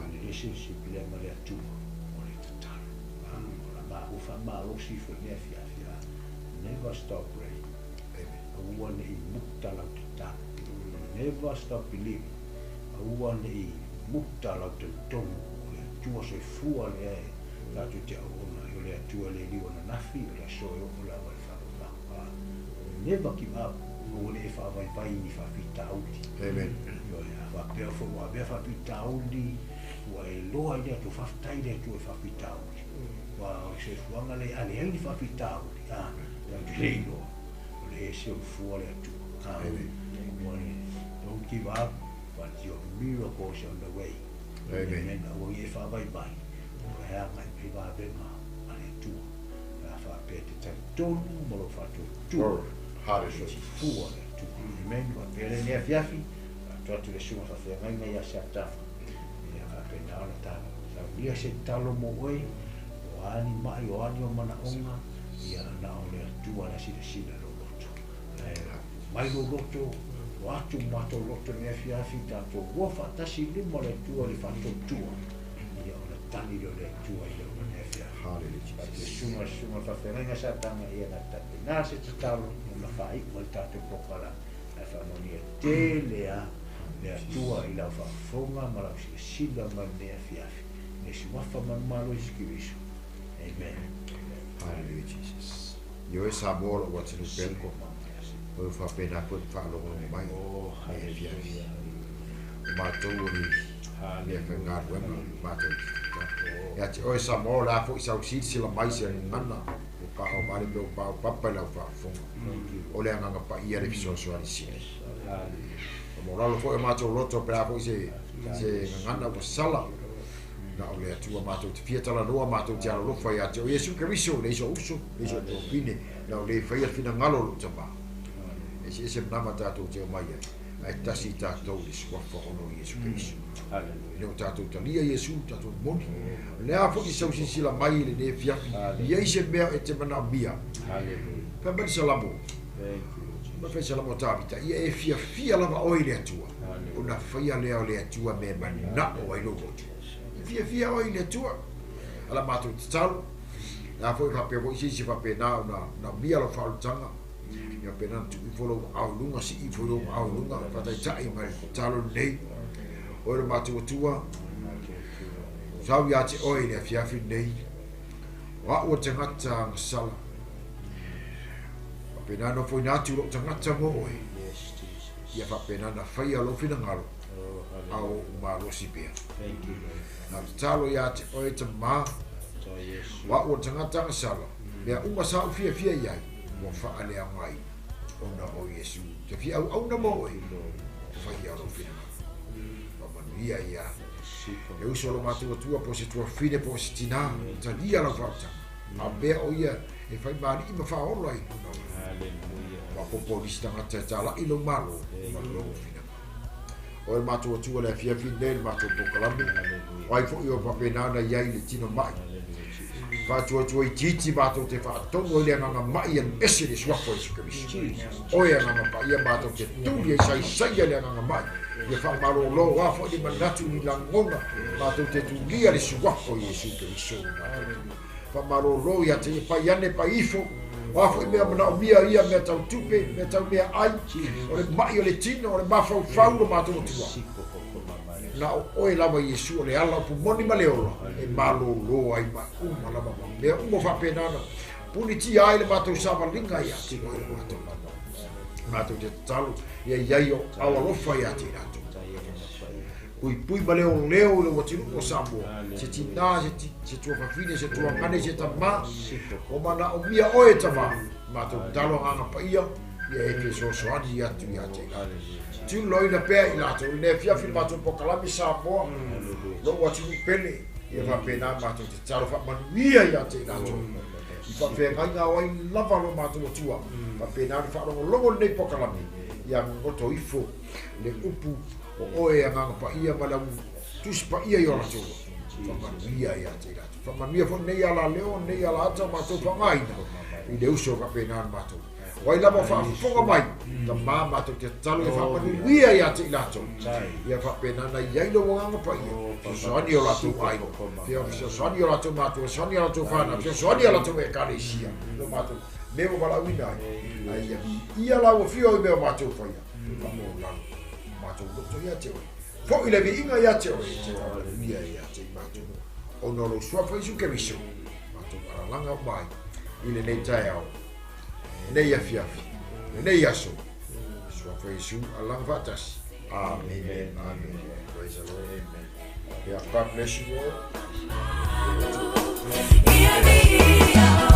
relationship le ma le tu o le talo ufa malo si fo ne fiafia never stop praying awan I mutta la ta never stop believing awan I mutta la to le tua se fua le la tu te ona le tua le li ona nafi le so yo la va fa never give up no le fa vai ni fa fita uti Amen. yo ya va pe fo wa be fa fita uti wa lo ai tu fa tai le tu fa fita uti wa se fuanga le ale ai fa pitau la leino le se fuole tu don't give up but your miracle is on the way Amen. O ye fa vai vai o ha mai pe va be ma ale tu la fa pe te ton mo lo fa tu Hallelujah. fuole tu amen va pe le fiafi tu le suma fa fe mai ya sa ta ya fa pe na ta sa dia se talo mo oi ani mai o ani o mana onga ia na o le tua na sila lo loto mai lo loto o atu mato loto ne fiafi tato o fatasi limo le tua le fatto tua ia o le tani lo le tua ia o ne fiafi Hallelujah. le suma fa ferenga sa tanga ia na tape na se talo na fai o tato pokala na fa monia telea le tua ila fa fonga mala sila ma ne fiafi ne suma fa man malo iskiviso Amen. Hallelujah, Jesus. Yo es amor o what's in the belko. O fa pena put fa lo mai. Oh, hallelujah. Ma tu ni. Hallelujah. Ma tu ya te oe sa mo la fo sa usi sila mai se ngana ka o mari do pa papa la fa fo o le anga pa ia le fiso so ali si mo la fo e ma to roto pra fo se ngana ko sala na o le tua ma to te fieta la roa ma to te alo fa ya te o Yesu Kristo le so uso le so to fine na o le fa ia fina ngalo lo tama e se na ma ta to te mai ai tasi ta to le so fa ono Yesu Kristo le o tatou talia Yesu tatou moni le a fo ki sau sila mai le ne fia ia se bea e te mana bia pa ba salamo ma fa salamo tabita ia e fia lava oi le atua una faia le atua me mana o ai logo fia oi le atua ala matu talo la fo fa pe vo si fa pe na bia lo fa tanga ia pe na tu folo au lunga si i folo au lunga fa tai mai talo nei o le matu tua sau ya te oi le fiafi nei wa o te ngata sala pena no foi natu lo te ngata mo oi ia fa pena na fai alo fina ngalo au malo si pe na talo ya te oi te ma wa o te ngata sala le uma sa fia ia mo fa ale mai ona o Yesu te fia au na mo oi fai alo fina ia e uso lo matu tua po se tua fine po se tina ta dia la falta a be o ia e fai mari ma fa ora i ma po lista ta la ilo malo ma lo fina o il matu tua le fia fine il matu po kalambi wai fo io fa penana ia i tino mai fa tua i titi matu te fa tongo le nga mai en ese le swa fo su kabisi o ia nga pa ia matu te tu ia sai le nga mai ia fa malo lo wa fo di manatu ni la ngona ma to te tu lia le suapo Yesu Kristo fa malo lo ia te pa yane pa ifo wa fo me na mia ia me tau tupe me tau me ai o le mai o le tino o le ba fa fa lo ma to tu na o e lava Yesu o le ala pu moni maleolo e malo lo ai ma uma lava me umo fa penana puniti ai le ma to sa linga ia ti mo ma to te talo ia io au fa ia ti pui baleo leo le watiru o sambo se tina se tua fafine se tua ngane se tama o mana o mia oe tama ma to talo anga pa ia e ke so adi ia tu ia te tu loi na pe ila to ne fia fi ma to po kalami sambo lo watiru pele ia va pena ma to talo fa manuia ia te ila to i fa fe nga oi lava lo ma to tua fa pena fa lo nei po kalami ia ngoto ifo le upu o oe anga pa ia malau tus pa ia yo la tu fa ia ia te la fa mania fo nei ala leo nei ala ata ma to fa mai i de uso ka pena ma to wai la fa fo mai ta mama to te talo fa mania ia te la tu ia fa pena na ia lo anga pa ia so ani la tu ai fio so ani la tu ma to so ani la tu fa na so ani la tu e ka sia lo ma to me mo bala wina ai ia la o fio me ma to fa ia fa mo la mato to ia te fo ile vi inga ia te ia te mato ono lo sua fa isu kebiso mato para langa mai ile nei tai au nei ia fiafi nei ia so sua fa isu alang fatas amen praise the Lord amen yeah, God bless you all.